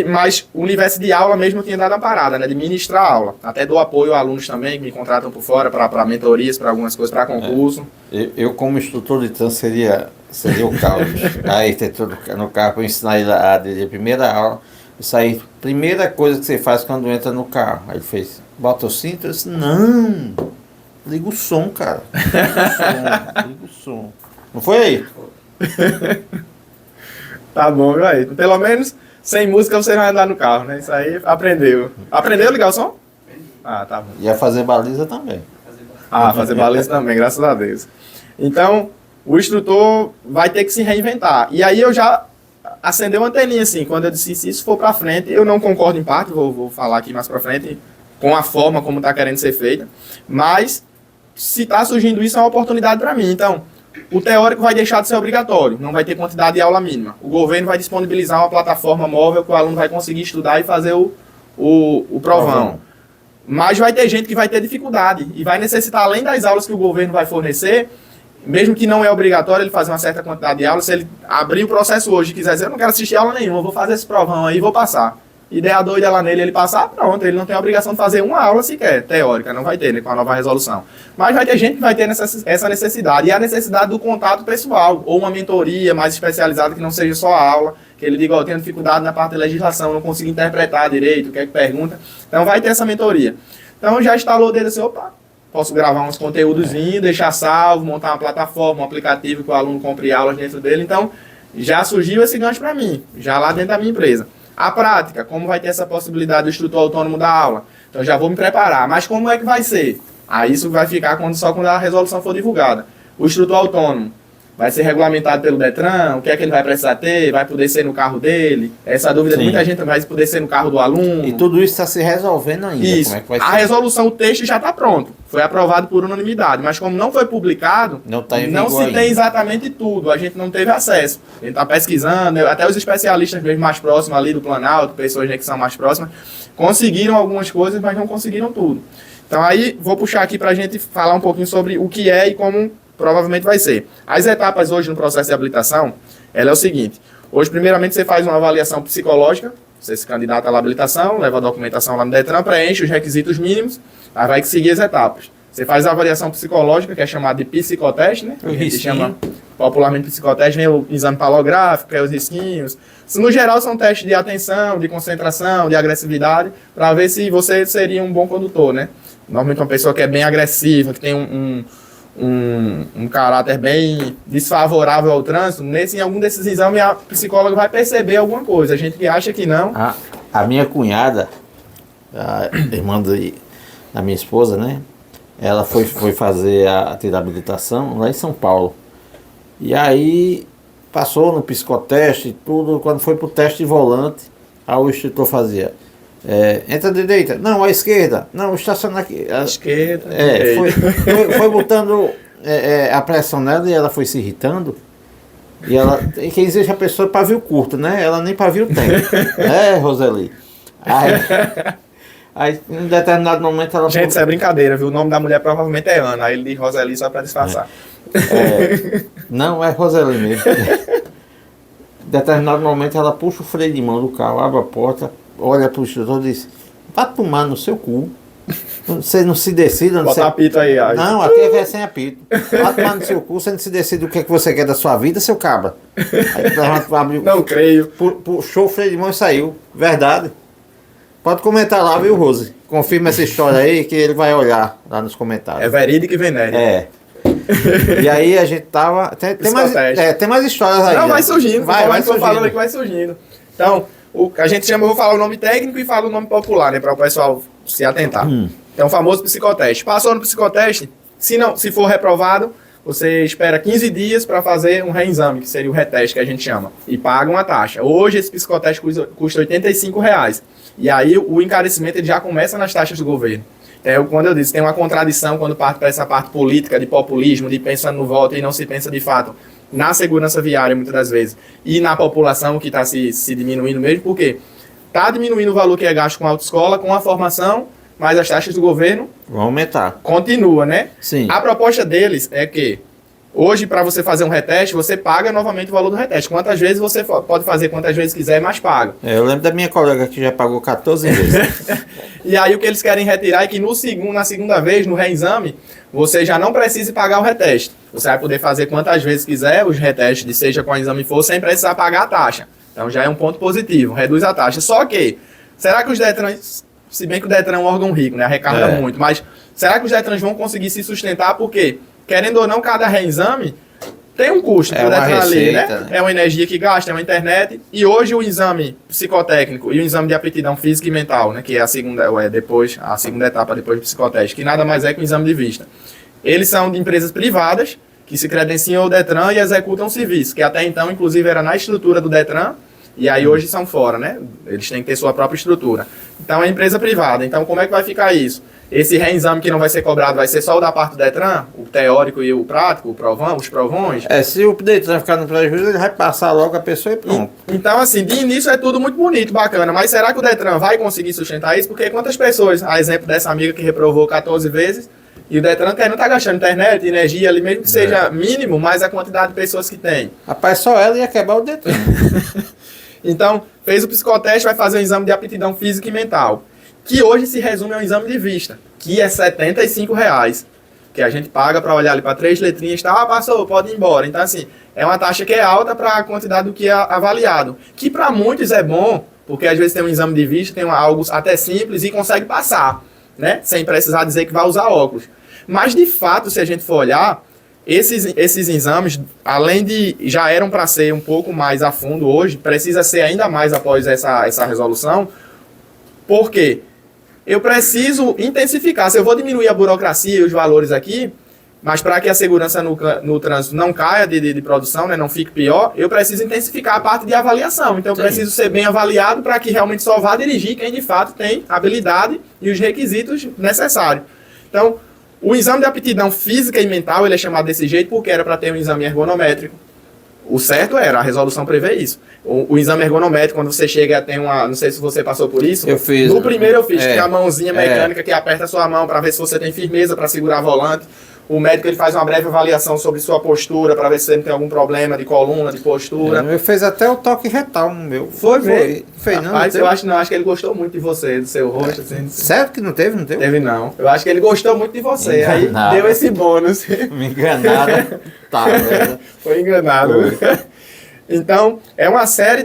Mas o universo de aula mesmo eu tinha dado uma parada, né, de ministrar aula. Até dou apoio a alunos também que me contratam por fora para mentorias, para algumas coisas, para concurso. Eu como instrutor de trânsito seria o caos. Aí tem tudo no carro para ensinar ele a dirigir. Primeira aula, isso aí, primeira coisa que você faz quando entra no carro. Aí ele fez, bota o cinto, eu disse, não, liga o som, cara. Liga o som. Não foi aí? Tá bom, viu aí? Pelo menos sem música você vai andar no carro, né? Isso aí aprendeu. Aprendeu a ligar o som? Ah, tá bom. E a fazer baliza também. Fazer baliza também, graças a Deus. Então, o instrutor vai ter que se reinventar. E aí eu já acendeu uma anteninha assim, quando eu disse, se isso for pra frente, eu não concordo em parte, vou falar aqui mais pra frente, com a forma como tá querendo ser feita, mas se tá surgindo isso é uma oportunidade para mim. Então, o teórico vai deixar de ser obrigatório, não vai ter quantidade de aula mínima. O governo vai disponibilizar uma plataforma móvel que o aluno vai conseguir estudar e fazer o provão. Mas vai ter gente que vai ter dificuldade e vai necessitar, além das aulas que o governo vai fornecer, mesmo que não é obrigatório ele fazer uma certa quantidade de aulas, se ele abrir o processo hoje e quiser dizer, eu não quero assistir aula nenhuma, eu vou fazer esse provão aí e vou passar. Ideia doida lá nele, ele passar, pronto, ele não tem a obrigação de fazer uma aula sequer, teórica, não vai ter, né, com a nova resolução. Mas vai ter gente que vai ter essa necessidade, e a necessidade do contato pessoal, ou uma mentoria mais especializada que não seja só a aula, que ele diga, eu tenho dificuldade na parte da legislação, não consigo interpretar direito, o que é que pergunta, então vai ter essa mentoria. Então já instalou o dedo assim, opa, posso gravar uns conteúdozinhos, deixar salvo, montar uma plataforma, um aplicativo que o aluno compre aulas dentro dele, então já surgiu esse gancho para mim, já lá dentro da minha empresa. A prática, como vai ter essa possibilidade do instrutor autônomo da aula? Então já vou me preparar. Mas como é que vai ser? Aí isso vai ficar só quando a resolução for divulgada. O instrutor autônomo vai ser regulamentado pelo Detran, o que é que ele vai precisar ter, vai poder ser no carro dele. Essa dúvida de muita gente vai poder ser no carro do aluno. E tudo isso está se resolvendo ainda. Isso. Como é que vai ser? A resolução, o texto já está pronto. Foi aprovado por unanimidade. Mas como não foi publicado, não se tem exatamente tudo. A gente não teve acesso. A gente está pesquisando, até os especialistas mesmo mais próximos ali do Planalto, pessoas que são mais próximas, conseguiram algumas coisas, mas não conseguiram tudo. Então aí, vou puxar aqui para a gente falar um pouquinho sobre o que é e como provavelmente vai ser. As etapas hoje no processo de habilitação, ela é o seguinte. Hoje, primeiramente, você faz uma avaliação psicológica, você se candidata à habilitação, leva a documentação lá no Detran, preenche os requisitos mínimos, aí vai seguir as etapas. Você faz a avaliação psicológica, que é chamada de psicoteste, né? O A gente risquinho. chama popularmente psicoteste, vem o exame palográfico, que é os risquinhos. No geral, são testes de atenção, de concentração, de agressividade, para ver se você seria um bom condutor, né? Normalmente uma pessoa que é bem agressiva, que tem um caráter bem desfavorável ao trânsito, em algum desses exames a psicóloga vai perceber alguma coisa. A gente que acha que não. A minha cunhada, a irmã da minha esposa, né? Ela foi fazer a habilitação lá em São Paulo. E aí passou no psicoteste e tudo. Quando foi pro teste de volante, aí o instrutor fazia: entra à direita, não, à esquerda, não, estaciona aqui. À esquerda. Foi botando a pressão nela e ela foi se irritando. E quem exige a pessoa é pavio curto, né? Ela nem pavio tem. Roseli. Aí, em um determinado momento, ela... Gente, isso é brincadeira, viu? O nome da mulher provavelmente é Ana. Aí ele diz Roseli só pra disfarçar. Não, é Roseli mesmo. Em determinado momento, ela puxa o freio de mão do carro, abre a porta, olha pro instrutor e diz: vá tomar no seu cu. Você não se decide... Bota apito aí. Não, aqui é sem apito. Vá tomar no seu cu, você não se decide o que, é que você quer da sua vida, seu cabra. Aí, abriu, não creio. Puxou o freio de mão e saiu. Verdade. Pode comentar lá, viu, Rose? Confirma essa história aí que ele vai olhar lá nos comentários. É verídico e venério. E aí a gente tava... Tem mais histórias aí. Não, vai surgindo. Vai surgindo. Falando que vai surgindo. Então, a gente chama, eu vou falar o nome técnico e falo o nome popular, né? Para o pessoal se atentar. Então, o famoso psicoteste. Passou no psicoteste, se for reprovado, você espera 15 dias para fazer um reexame, que seria o reteste que a gente chama, e paga uma taxa. Hoje esse psicoteste custa R$85. E aí o encarecimento ele já começa nas taxas do governo. Quando eu disse, tem uma contradição quando parte para essa parte política, de populismo, de pensando no voto e não se pensa de fato na segurança viária muitas das vezes, e na população que está se diminuindo mesmo, porque está diminuindo o valor que é gasto com a autoescola, com a formação, mas as taxas do governo vão aumentar. Continua, né? Sim. A proposta deles é que hoje, para você fazer um reteste, você paga novamente o valor do reteste. Quantas vezes você pode fazer, quantas vezes quiser, mas paga. Eu lembro da minha colega que já pagou 14 vezes. E aí o que eles querem retirar é que na segunda vez, no reexame, você já não precise pagar o reteste. Você vai poder fazer quantas vezes quiser os retestes, seja qual exame for, sem precisar pagar a taxa. Então já é um ponto positivo, reduz a taxa. Só que, será que os Detrans, se bem que o Detran é um órgão rico, né? Arrecada muito, mas será que os Detrans vão conseguir se sustentar? Porque, querendo ou não, cada reexame tem um custo pro Detran ali, né? É uma energia que gasta, é uma internet. E hoje o exame psicotécnico e o exame de aptidão física e mental, né? Que é a segunda etapa depois do psicoteste, que nada mais é que o exame de vista. Eles são de empresas privadas que se credenciam ao Detran e executam o serviço, que até então, inclusive, era na estrutura do Detran, e aí hoje são fora, né? Eles têm que ter sua própria estrutura. Então é empresa privada. Então como é que vai ficar isso? Esse reexame que não vai ser cobrado vai ser só o da parte do Detran, o teórico e o prático, os provões. Se o Detran ficar no prejuízo, ele vai passar logo a pessoa e pronto. Então assim, de início é tudo muito bonito, bacana, mas será que o Detran vai conseguir sustentar isso? Porque quantas pessoas, a exemplo dessa amiga que reprovou 14 vezes, e o Detran não está gastando internet, energia ali, mesmo que seja mínimo, mas a quantidade de pessoas que tem. Rapaz, só ela ia quebrar o Detran. Então, fez o psicoteste, vai fazer um exame de aptidão física e mental, que hoje se resume a um exame de vista, que é R$75, que a gente paga para olhar ali para 3 letrinhas e tal, passou, pode ir embora. Então, assim, é uma taxa que é alta para a quantidade do que é avaliado, que para muitos é bom, porque às vezes tem um exame de vista, tem algo até simples e consegue passar, né? Sem precisar dizer que vai usar óculos. Mas, de fato, se a gente for olhar, esses exames, além de já eram para ser um pouco mais a fundo hoje, precisa ser ainda mais após essa resolução, porque eu preciso intensificar. Se eu vou diminuir a burocracia e os valores aqui, mas para que a segurança no trânsito não caia de produção, né, não fique pior, eu preciso intensificar a parte de avaliação. Então, eu preciso ser bem avaliado para que realmente só vá dirigir quem de fato tem habilidade e os requisitos necessários. Então, o exame de aptidão física e mental, ele é chamado desse jeito porque era para ter um exame ergonométrico. O certo era, a resolução prevê isso. O exame ergonométrico, quando você chega, tem uma... Não sei se você passou por isso. Eu fiz. No primeiro eu fiz, tem a mãozinha mecânica que aperta a sua mão para ver se você tem firmeza para segurar a volante. o médico ele faz uma breve avaliação sobre sua postura para ver se você não tem algum problema de coluna, de postura. Ele fez até o toque retal no meu. Foi. Fez, não, Mas não eu acho que ele gostou muito de você, do seu rosto. Assim. Certo que não teve? Não teve? Teve não. Eu acho que ele gostou muito de você. Enganado. Aí deu esse bônus. Me enganaram. Tá, velho. Foi enganado. Então, é uma série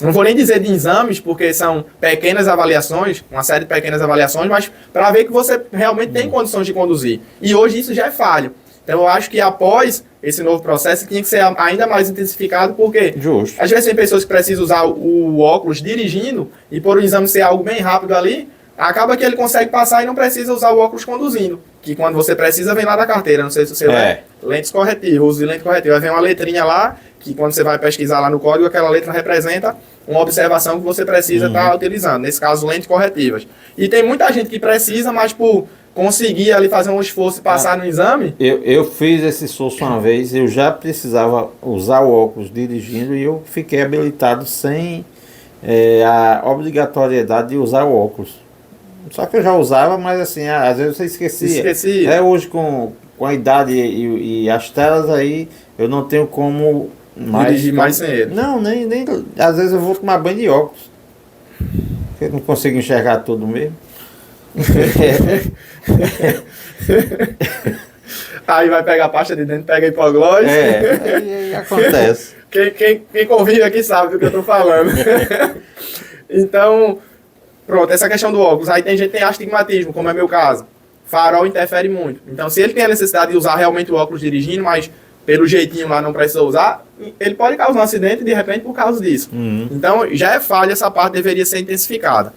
não vou nem dizer de exames, porque são pequenas avaliações, uma série de pequenas avaliações, mas para ver que você realmente tem condições de conduzir. E hoje isso já é falho. Então eu acho que após esse novo processo tinha que ser ainda mais intensificado, porque Justo. às vezes tem pessoas que precisam usar o óculos dirigindo, e por o exame ser algo bem rápido ali, acaba que ele consegue passar e não precisa usar o óculos conduzindo. Que quando você precisa, vem lá da carteira. Não sei se você vai. Lentes corretivas, uso de lente corretiva. Aí vem uma letrinha lá, que quando você vai pesquisar lá no código, aquela letra representa uma observação que você precisa estar utilizando. Nesse caso, lentes corretivas. E tem muita gente que precisa, mas por conseguir ali fazer um esforço e passar no exame... Eu fiz esse esforço uma vez, eu já precisava usar o óculos dirigindo e eu fiquei habilitado sem a obrigatoriedade de usar o óculos. Só que eu já usava, mas assim, às vezes você esquecia. Até hoje com a idade e as telas aí, eu não tenho como dirigir mais sem ele. Não, nem às vezes eu vou tomar banho de óculos. Porque eu não consigo enxergar tudo mesmo. Aí vai pegar a pasta de dentro, pega hipoglós. Aí acontece. Quem convive aqui sabe do que eu tô falando. Então, pronto, essa questão do óculos. Aí tem gente que tem astigmatismo, como é meu caso. Farol interfere muito. Então, se ele tem a necessidade de usar realmente o óculos dirigindo, mas pelo jeitinho lá não precisa usar, ele pode causar um acidente de repente por causa disso. Então, já é falha, essa parte deveria ser intensificada.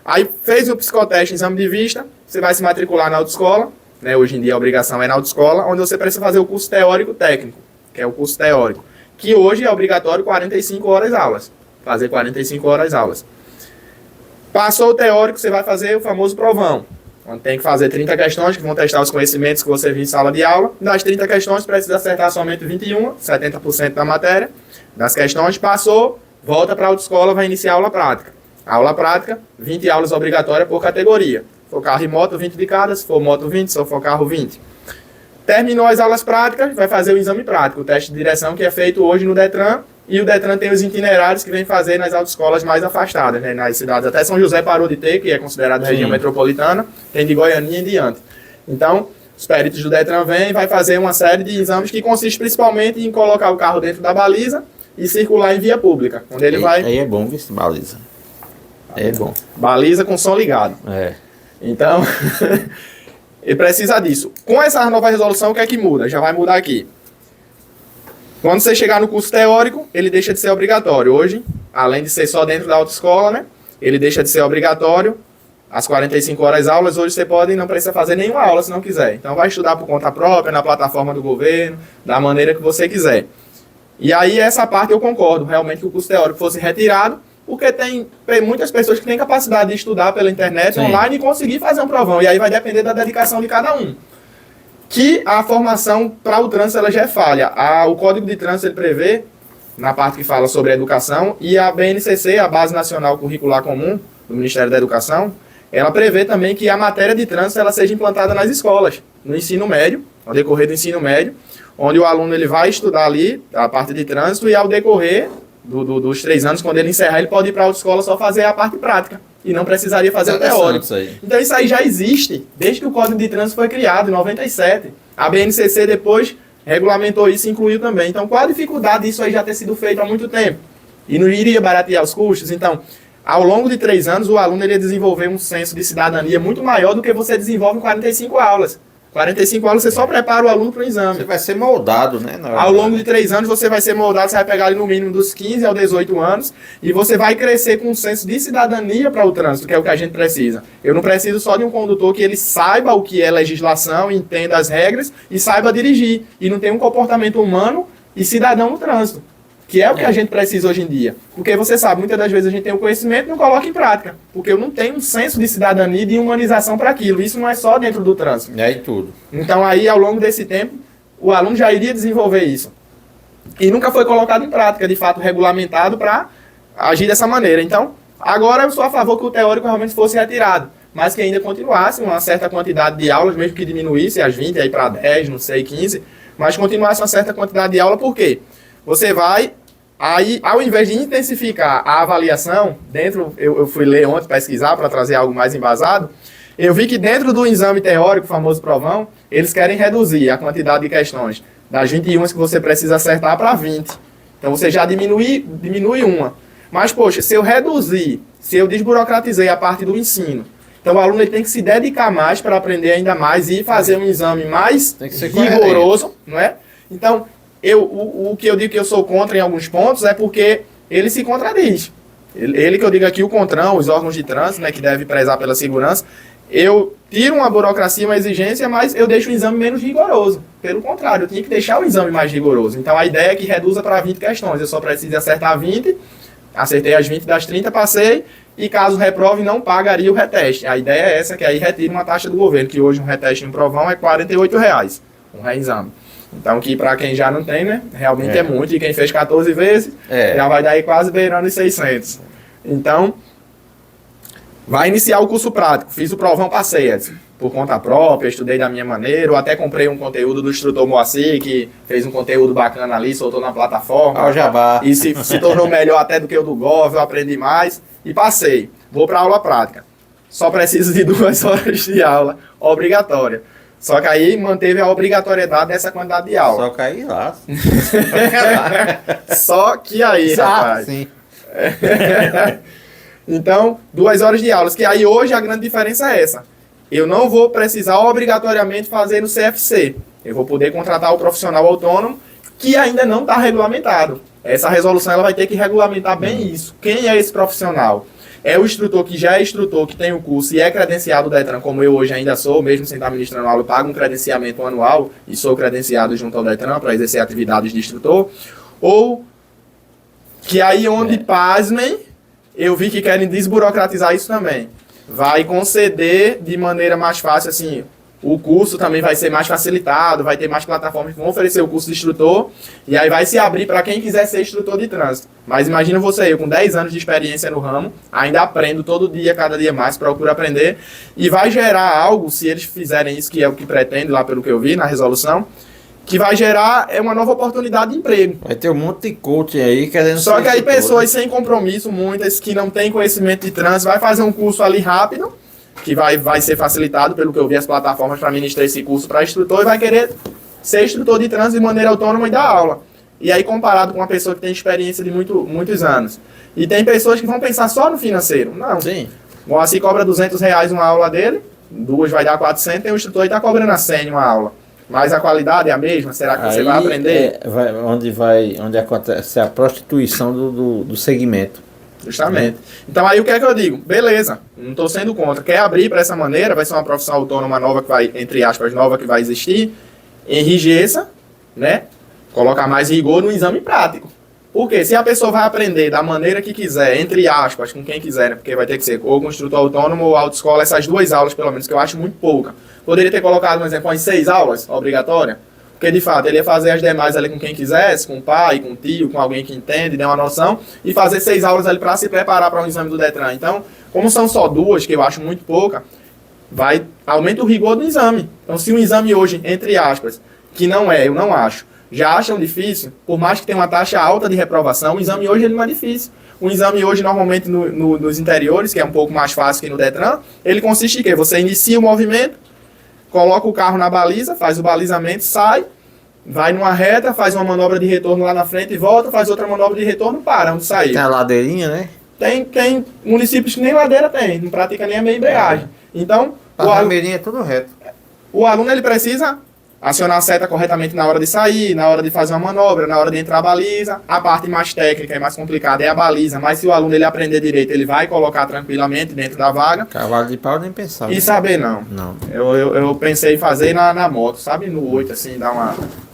Aí fez o psicoteste, exame de vista, você vai se matricular na autoescola, né? Hoje em dia a obrigação é na autoescola, onde você precisa fazer o curso teórico técnico, que é o curso teórico, que hoje é obrigatório 45 horas aulas, fazer 45 horas aulas. Passou o teórico, você vai fazer o famoso provão, onde tem que fazer 30 questões que vão testar os conhecimentos que você viu em sala de aula. Das 30 questões, precisa acertar somente 21, 70% da matéria. Das questões, passou, volta para a autoescola, vai iniciar a aula prática. A aula prática, 20 aulas obrigatórias por categoria. Se for carro e moto, 20 de cada. Se for moto, 20. Se for carro, 20. Terminou as aulas práticas, vai fazer o exame prático, o teste de direção que é feito hoje no Detran. E o Detran tem os itinerários que vem fazer nas autoescolas mais afastadas, né? Nas cidades. Até São José parou de ter, que é considerado região metropolitana. Tem de Goianinha em diante. Então, os peritos do Detran vêm e vai fazer uma série de exames que consiste principalmente em colocar o carro dentro da baliza e circular em via pública. Onde ele vai... Aí é bom, viu, baliza. É bom. Baliza com som ligado. Então, ele precisa disso. Com essa nova resolução, o que é que muda? Já vai mudar aqui. Quando você chegar no curso teórico, ele deixa de ser obrigatório. Hoje, além de ser só dentro da autoescola, né? Ele deixa de ser obrigatório. As 45 horas aulas, hoje você pode não precisa fazer nenhuma aula se não quiser. Então vai estudar por conta própria, na plataforma do governo, da maneira que você quiser. E aí essa parte eu concordo, realmente que o curso teórico fosse retirado, porque tem muitas pessoas que têm capacidade de estudar pela internet, online, e conseguir fazer um provão. E aí vai depender da dedicação de cada um. Que a formação para o trânsito ela já é falha. O Código de Trânsito ele prevê, na parte que fala sobre a educação, e a BNCC, a Base Nacional Curricular Comum, do Ministério da Educação, ela prevê também que a matéria de trânsito ela seja implantada nas escolas, no ensino médio, ao decorrer do ensino médio, onde o aluno ele vai estudar ali a parte de trânsito e ao decorrer dos 3 anos, quando ele encerrar, ele pode ir para a autoescola só fazer a parte prática e não precisaria fazer o teórico. Então isso aí já existe, desde que o Código de Trânsito foi criado, em 97. A BNCC depois regulamentou isso e incluiu também. Então qual a dificuldade disso aí já ter sido feito há muito tempo? E não iria baratear os custos? Então, ao longo de 3 anos, o aluno ele ia desenvolver um senso de cidadania muito maior do que você desenvolve em 45 aulas. 45 aulas, você só prepara o aluno para o exame. Você vai ser moldado, né? Ao longo de 3 anos, você vai ser moldado, você vai pegar ali no mínimo dos 15 aos 18 anos, e você vai crescer com um senso de cidadania para o trânsito, que é o que a gente precisa. Eu não preciso só de um condutor que ele saiba o que é legislação, entenda as regras, e saiba dirigir, e não tenha um comportamento humano e cidadão no trânsito. Que é o que a gente precisa hoje em dia. Porque você sabe, muitas das vezes a gente tem o conhecimento e não coloca em prática. Porque eu não tenho um senso de cidadania e de humanização para aquilo. Isso não é só dentro do trânsito. É tudo. Então aí, ao longo desse tempo, o aluno já iria desenvolver isso. E nunca foi colocado em prática, de fato, regulamentado para agir dessa maneira. Então, agora eu sou a favor que o teórico realmente fosse retirado. mas que ainda continuasse uma certa quantidade de aulas, mesmo que diminuísse as 20, aí para 10, não sei, 15, mas continuasse uma certa quantidade de aula, por quê? Você vai, aí, ao invés de intensificar a avaliação, eu fui ler ontem, pesquisar para trazer algo mais embasado, eu vi que dentro do exame teórico, o famoso provão, eles querem reduzir a quantidade de questões das 21 que você precisa acertar para 20. Então você já diminui uma. Mas, poxa, se eu desburocratizei a parte do ensino, então o aluno ele tem que se dedicar mais para aprender ainda mais e fazer um exame mais rigoroso, não é? Então, o que eu digo que eu sou contra em alguns pontos é porque ele se contradiz. Ele que eu digo aqui, o CONTRAN, os órgãos de trânsito, né, que deve prezar pela segurança, eu tiro uma burocracia, uma exigência, mas eu deixo o exame menos rigoroso. Pelo contrário, eu tinha que deixar o exame mais rigoroso. Então a ideia é que reduza para 20 questões. Eu só preciso acertar 20, acertei as 20 das 30, passei, e caso reprove, não pagaria o reteste. A ideia é essa, que aí retira uma taxa do governo, que hoje um reteste em um provão é R$ 48,00, um reexame. Então, que para quem já não tem, né, realmente é muito, e quem fez 14 vezes, já vai dar aí quase beirando os 600. Então, vai iniciar o curso prático. Fiz o provão, passei, Edson, por conta própria, estudei da minha maneira, ou até comprei um conteúdo do instrutor Moacir, que fez um conteúdo bacana ali, soltou na plataforma. Jabá. E se tornou melhor até do que o do Gov, eu aprendi mais e passei. Vou para a aula prática. Só preciso de 2 horas de aula obrigatória. Só que aí manteve a obrigatoriedade dessa quantidade de aula. Só cair lá. Só que aí, rapaz. Sim. Então, 2 horas de aulas, que aí hoje a grande diferença é essa. Eu não vou precisar obrigatoriamente fazer no CFC. Eu vou poder contratar o profissional autônomo que ainda não está regulamentado. Essa resolução ela vai ter que regulamentar bem isso. Quem é esse profissional? É o instrutor que já é instrutor, que tem o curso e é credenciado do Detran, como eu hoje ainda sou, mesmo sem estar ministrando aula, eu pago um credenciamento anual e sou credenciado junto ao Detran para exercer atividades de instrutor. Ou que aí onde, pasmem, eu vi que querem desburocratizar isso também. Vai conceder de maneira mais fácil, assim, o curso também vai ser mais facilitado, vai ter mais plataformas que vão oferecer o curso de instrutor, e aí vai se abrir para quem quiser ser instrutor de trânsito. Mas imagina você, eu com 10 anos de experiência no ramo, ainda aprendo todo dia, cada dia mais, procuro aprender, e vai gerar algo, se eles fizerem isso, que é o que pretende, lá pelo que eu vi na resolução, que vai gerar uma nova oportunidade de emprego. Vai ter um monte de coach aí querendo Só ser que aí instrutor. pessoas sem compromisso, muitas que não têm conhecimento de trânsito, vai fazer um curso ali rápido, que vai ser facilitado, pelo que eu vi as plataformas para ministrar esse curso para instrutor, e vai querer ser instrutor de trânsito de maneira autônoma e dar aula. E aí comparado com uma pessoa que tem experiência de muitos anos. E tem pessoas que vão pensar só no financeiro. Não. Sim. O Moacir cobra R$200 uma aula dele, 2 vai dar 400, e o instrutor está cobrando a 100 uma aula. Mas a qualidade é a mesma? Será que você vai aprender? Onde acontece a prostituição do segmento. Justamente. Então aí o que é que eu digo? Beleza, não estou sendo contra. Quer abrir para essa maneira, vai ser uma profissão autônoma nova que vai, entre aspas, nova que vai existir, enrijeça, né? Colocar mais rigor no exame prático. Porque se a pessoa vai aprender da maneira que quiser, entre aspas, com quem quiser, né? Porque vai ter que ser ou com instrutor autônomo ou autoescola, essas 2 aulas pelo menos, que eu acho muito pouca. Poderia ter colocado, um exemplo, umas 6 aulas obrigatórias. Porque, de fato, ele ia fazer as demais ali com quem quisesse, com o pai, com o tio, com alguém que entende, dê uma noção, e fazer 6 aulas ali para se preparar para um exame do Detran. Então, como são só 2, que eu acho muito pouca, aumenta o rigor do exame. Então, se um exame hoje, entre aspas, que não é, eu não acho, já acham difícil, por mais que tenha uma taxa alta de reprovação, o exame hoje ele não é difícil. O exame hoje, normalmente, nos interiores, que é um pouco mais fácil que no Detran, ele consiste em quê? Você inicia o movimento, coloca o carro na baliza, faz o balizamento, sai, vai numa reta, faz uma manobra de retorno lá na frente e volta, faz outra manobra de retorno, para onde saiu. Tem a ladeirinha, né? Tem municípios que nem ladeira tem, não pratica nem a meia embreagem. Então, A rameirinha é tudo reto. o aluno ele precisa acionar a seta corretamente na hora de sair, na hora de fazer uma manobra, na hora de entrar a baliza. A parte mais técnica e mais complicada é a baliza, mas se o aluno ele aprender direito, ele vai colocar tranquilamente dentro da vaga. Cavalo de pau nem pensar. E saber não. Não. Eu pensei em fazer na moto, sabe? No 8, assim, dar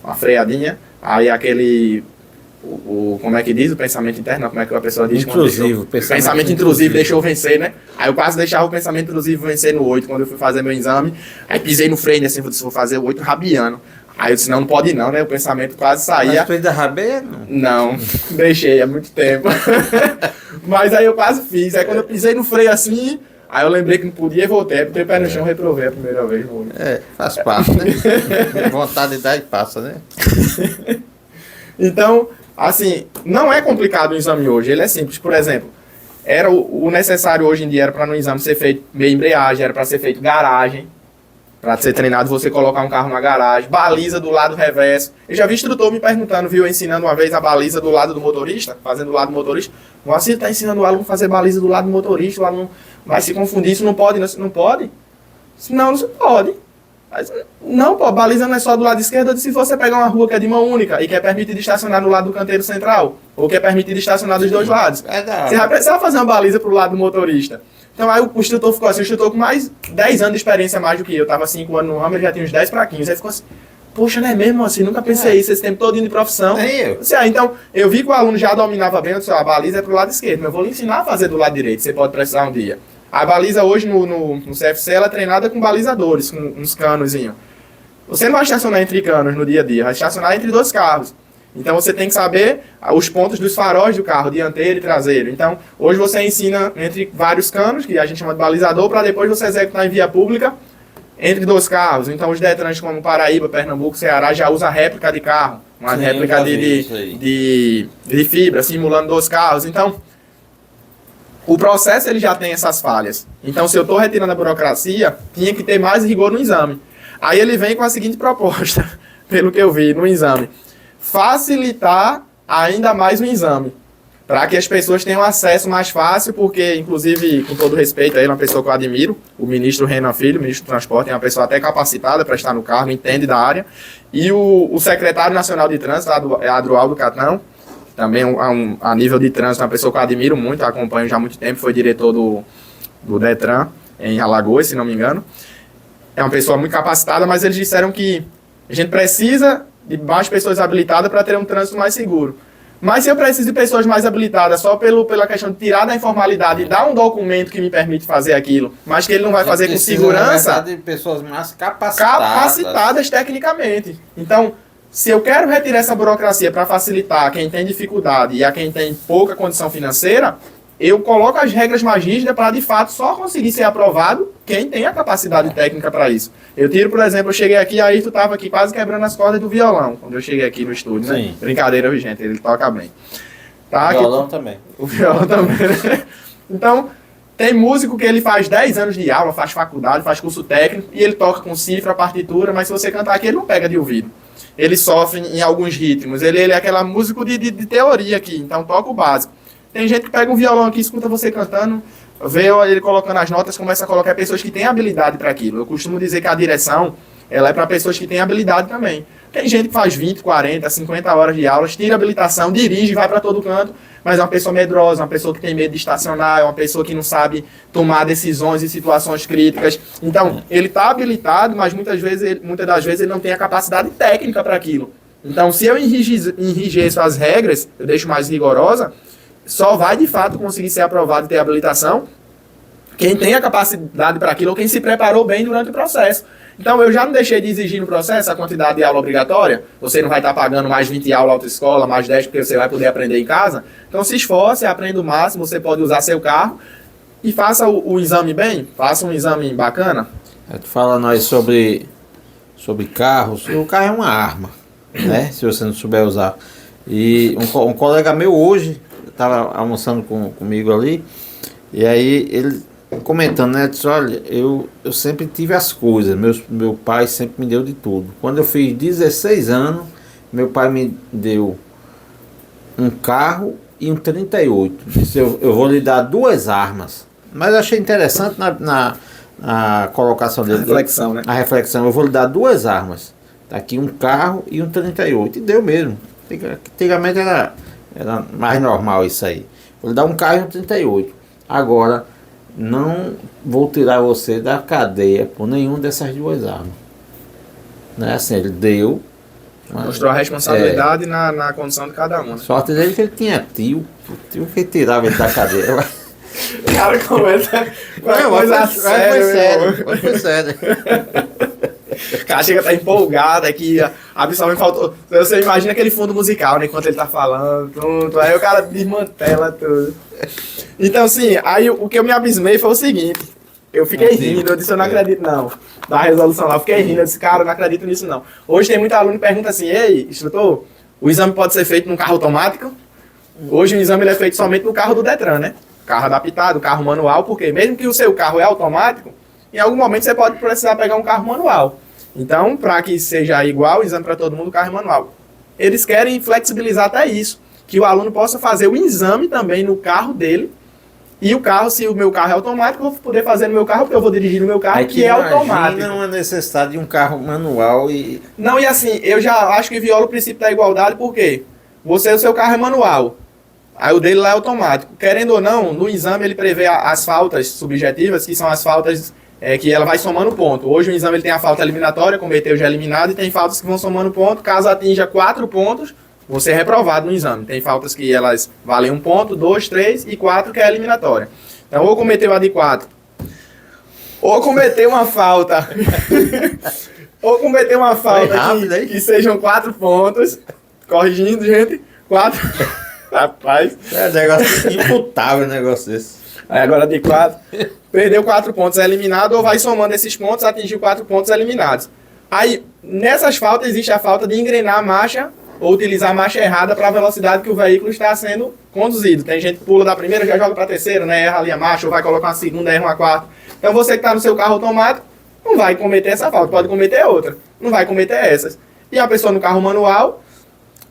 uma freadinha. Aí aquele... como é que diz? O pensamento interno, como é que a pessoa diz? Intrusivo. Pensamento intrusivo deixou vencer, né? Aí eu quase deixava o pensamento intrusivo vencer no 8, quando eu fui fazer meu exame. Aí pisei no freio, assim, vou fazer o 8 rabiando. Aí eu disse, não pode não, né? O pensamento quase saía. Mas tu ainda rabeia, não? Não, deixei há muito tempo. Mas aí eu quase fiz. Aí quando eu pisei no freio assim, Aí eu lembrei que não podia e voltei, botei o pé no chão e reprovei a primeira vez. Faz parte, né? Vontade de dar e passa, né? Então, assim, não é complicado o exame hoje, ele é simples. Por exemplo, era o necessário hoje em dia era para no exame ser feito meia embreagem, era para ser feito garagem, para ser treinado você colocar um carro na garagem, baliza do lado reverso. Eu já vi instrutor me perguntando, viu, ensinando uma vez a baliza do lado do motorista, fazendo do lado do motorista. O Moacir está ensinando o aluno a fazer baliza do lado do motorista, o aluno vai se confundir, isso não pode, não pode? Não, não pode. Mas, não, pô, baliza não é só do lado esquerdo, se você pegar uma rua que é de mão única e que é permitido estacionar no lado do canteiro central, ou que é permitido estacionar dos dois lados. Você vai precisar fazer uma baliza pro lado do motorista. Então aí o instrutor ficou assim, o instrutor com mais 10 anos de experiência mais do que eu, tava 5 anos no ramo, ele já tinha uns 10 para 15. Aí ficou assim, poxa, não é mesmo assim, nunca pensei isso esse tempo todo de profissão. Então, eu vi que o aluno já dominava bem, eu disse, a baliza é pro lado esquerdo, mas eu vou lhe ensinar a fazer do lado direito, você pode precisar um dia. A baliza hoje no CFC, ela é treinada com balizadores, com uns canozinhos. Você não vai estacionar entre canos no dia a dia, vai estacionar entre dois carros. Então você tem que saber os pontos dos faróis do carro, dianteiro e traseiro. Então, hoje você ensina entre vários canos, que a gente chama de balizador, para depois você executar em via pública entre dois carros. Então os Detrans como Paraíba, Pernambuco, Ceará já usa réplica de carro, uma réplica de fibra, simulando dois carros. Então, o processo ele já tem essas falhas. Então, se eu estou retirando a burocracia, tinha que ter mais rigor no exame. Aí ele vem com a seguinte proposta, pelo que eu vi no exame: facilitar ainda mais o exame, para que as pessoas tenham acesso mais fácil, porque, inclusive, com todo respeito a ele, uma pessoa que eu admiro, o ministro Renan Filho, ministro do Transporte, é uma pessoa até capacitada para estar no cargo, entende da área, e o secretário nacional de trânsito, Adroaldo Catão, também a nível de trânsito, uma pessoa que eu admiro muito, acompanho já há muito tempo, foi diretor do Detran, em Alagoas, se não me engano. É uma pessoa muito capacitada, mas eles disseram que a gente precisa de mais pessoas habilitadas para ter um trânsito mais seguro. Mas se eu preciso de pessoas mais habilitadas só pela questão de tirar da informalidade e dar um documento que me permite fazer aquilo, mas que ele não vai fazer com segurança, de pessoas mais capacitadas tecnicamente. Então, se eu quero retirar essa burocracia para facilitar quem tem dificuldade e a quem tem pouca condição financeira, eu coloco as regras mais rígidas para, de fato, só conseguir ser aprovado quem tem a capacidade técnica para isso. Eu tiro, por exemplo, eu cheguei aqui, aí tu estava aqui quase quebrando as cordas do violão, quando eu cheguei aqui no estúdio, né? Brincadeira, gente, ele toca bem. Tá, o violão também. O violão também, né? Então, tem músico que ele faz 10 anos de aula, faz faculdade, faz curso técnico, e ele toca com cifra, partitura, mas se você cantar aqui, ele não pega de ouvido. Ele sofre em alguns ritmos, ele é aquela músico de teoria aqui, então toca o básico. Tem gente que pega um violão aqui, escuta você cantando, vê ele colocando as notas, começa a colocar pessoas que têm habilidade para aquilo. Eu costumo dizer que a direção, ela é para pessoas que têm habilidade também. Tem gente que faz 20, 40, 50 horas de aulas, tira habilitação, dirige, vai para todo canto, mas é uma pessoa medrosa, uma pessoa que tem medo de estacionar, é uma pessoa que não sabe tomar decisões em situações críticas. Então, ele está habilitado, mas muitas das vezes ele não tem a capacidade técnica para aquilo. Então, se eu enrijeço as regras, eu deixo mais rigorosa, só vai de fato conseguir ser aprovado e ter habilitação quem tem a capacidade para aquilo ou quem se preparou bem durante o processo. Então eu já não deixei de exigir no processo a quantidade de aula obrigatória. Você não vai estar pagando mais 20 aulas autoescola, mais 10 porque você vai poder aprender em casa. Então se esforce, aprenda o máximo, você pode usar seu carro e faça o exame bem, faça um exame bacana. Tu fala nós sobre carros. O carro é uma arma, né? Se você não souber usar. E um colega meu hoje estava almoçando comigo ali, e aí ele comentando, né, disse, olha, eu sempre tive as coisas, meu pai sempre me deu de tudo. Quando eu fiz 16 anos, meu pai me deu um carro e um 38. Disse, eu vou lhe dar 2 armas. Mas eu achei interessante na colocação dele. A reflexão, né? A reflexão, eu vou lhe dar 2 armas. Tá aqui um carro e um 38. E deu mesmo. Antigamente era mais normal isso aí. Vou lhe dar um carro e um 38. Agora, não vou tirar você da cadeia por nenhum dessas 2 armas. Né? Assim, ele deu. Mostrou a responsabilidade na condição de cada um. Né? Sorte dele que ele tinha tio. O tio que tirava ele da cadeia. O cara comenta foi sério. O cara chega a estar empolgado aqui, absolutamente faltou. Você imagina aquele fundo musical, né? Enquanto ele tá falando, tudo. Aí o cara desmantela tudo. Então, assim, aí o que eu me abismei foi o seguinte: Eu fiquei rindo, eu disse, eu não acredito não. Da resolução lá, eu fiquei rindo, eu disse, cara, eu não acredito nisso não. Hoje tem muito aluno que pergunta assim, ei, instrutor, o exame pode ser feito num carro automático? Hoje o exame ele é feito somente no carro do Detran, né? Carro adaptado, carro manual, porque mesmo que o seu carro é automático, em algum momento você pode precisar pegar um carro manual. Então, para que seja igual, o exame para todo mundo, o carro é manual. Eles querem flexibilizar até isso, que o aluno possa fazer o exame também no carro dele, e o carro, se o meu carro é automático, eu vou poder fazer no meu carro, porque eu vou dirigir no meu carro, que é automático. Não a necessidade de um carro manual e... Não, e assim, eu já acho que viola o princípio da igualdade, porque o seu carro é manual, aí o dele lá é automático. Querendo ou não, no exame ele prevê as faltas subjetivas, que são as faltas que ela vai somando ponto. Hoje o exame ele tem a falta eliminatória, cometeu já eliminado, e tem faltas que vão somando ponto. Caso atinja 4 pontos, você é reprovado no exame. Tem faltas que elas valem 1 ponto, 2, 3 e 4 que é eliminatória. Então, ou cometeu a de 4, ou cometeu uma falta, ou cometeu uma falta que sejam 4 pontos. Corrigindo, gente, 4. Rapaz. É negócio imputável, negócio desse. Aí agora de 4, perdeu 4 pontos, é eliminado, ou vai somando esses pontos, atingiu 4 pontos eliminados. Aí, nessas faltas, existe a falta de engrenar a marcha ou utilizar a marcha errada para a velocidade que o veículo está sendo conduzido. Tem gente que pula da primeira, já joga para a terceira, né? Erra ali a marcha, ou vai colocar uma segunda, erra uma quarta. Então você que está no seu carro automático, não vai cometer essa falta, pode cometer outra. Não vai cometer essas. E a pessoa no carro manual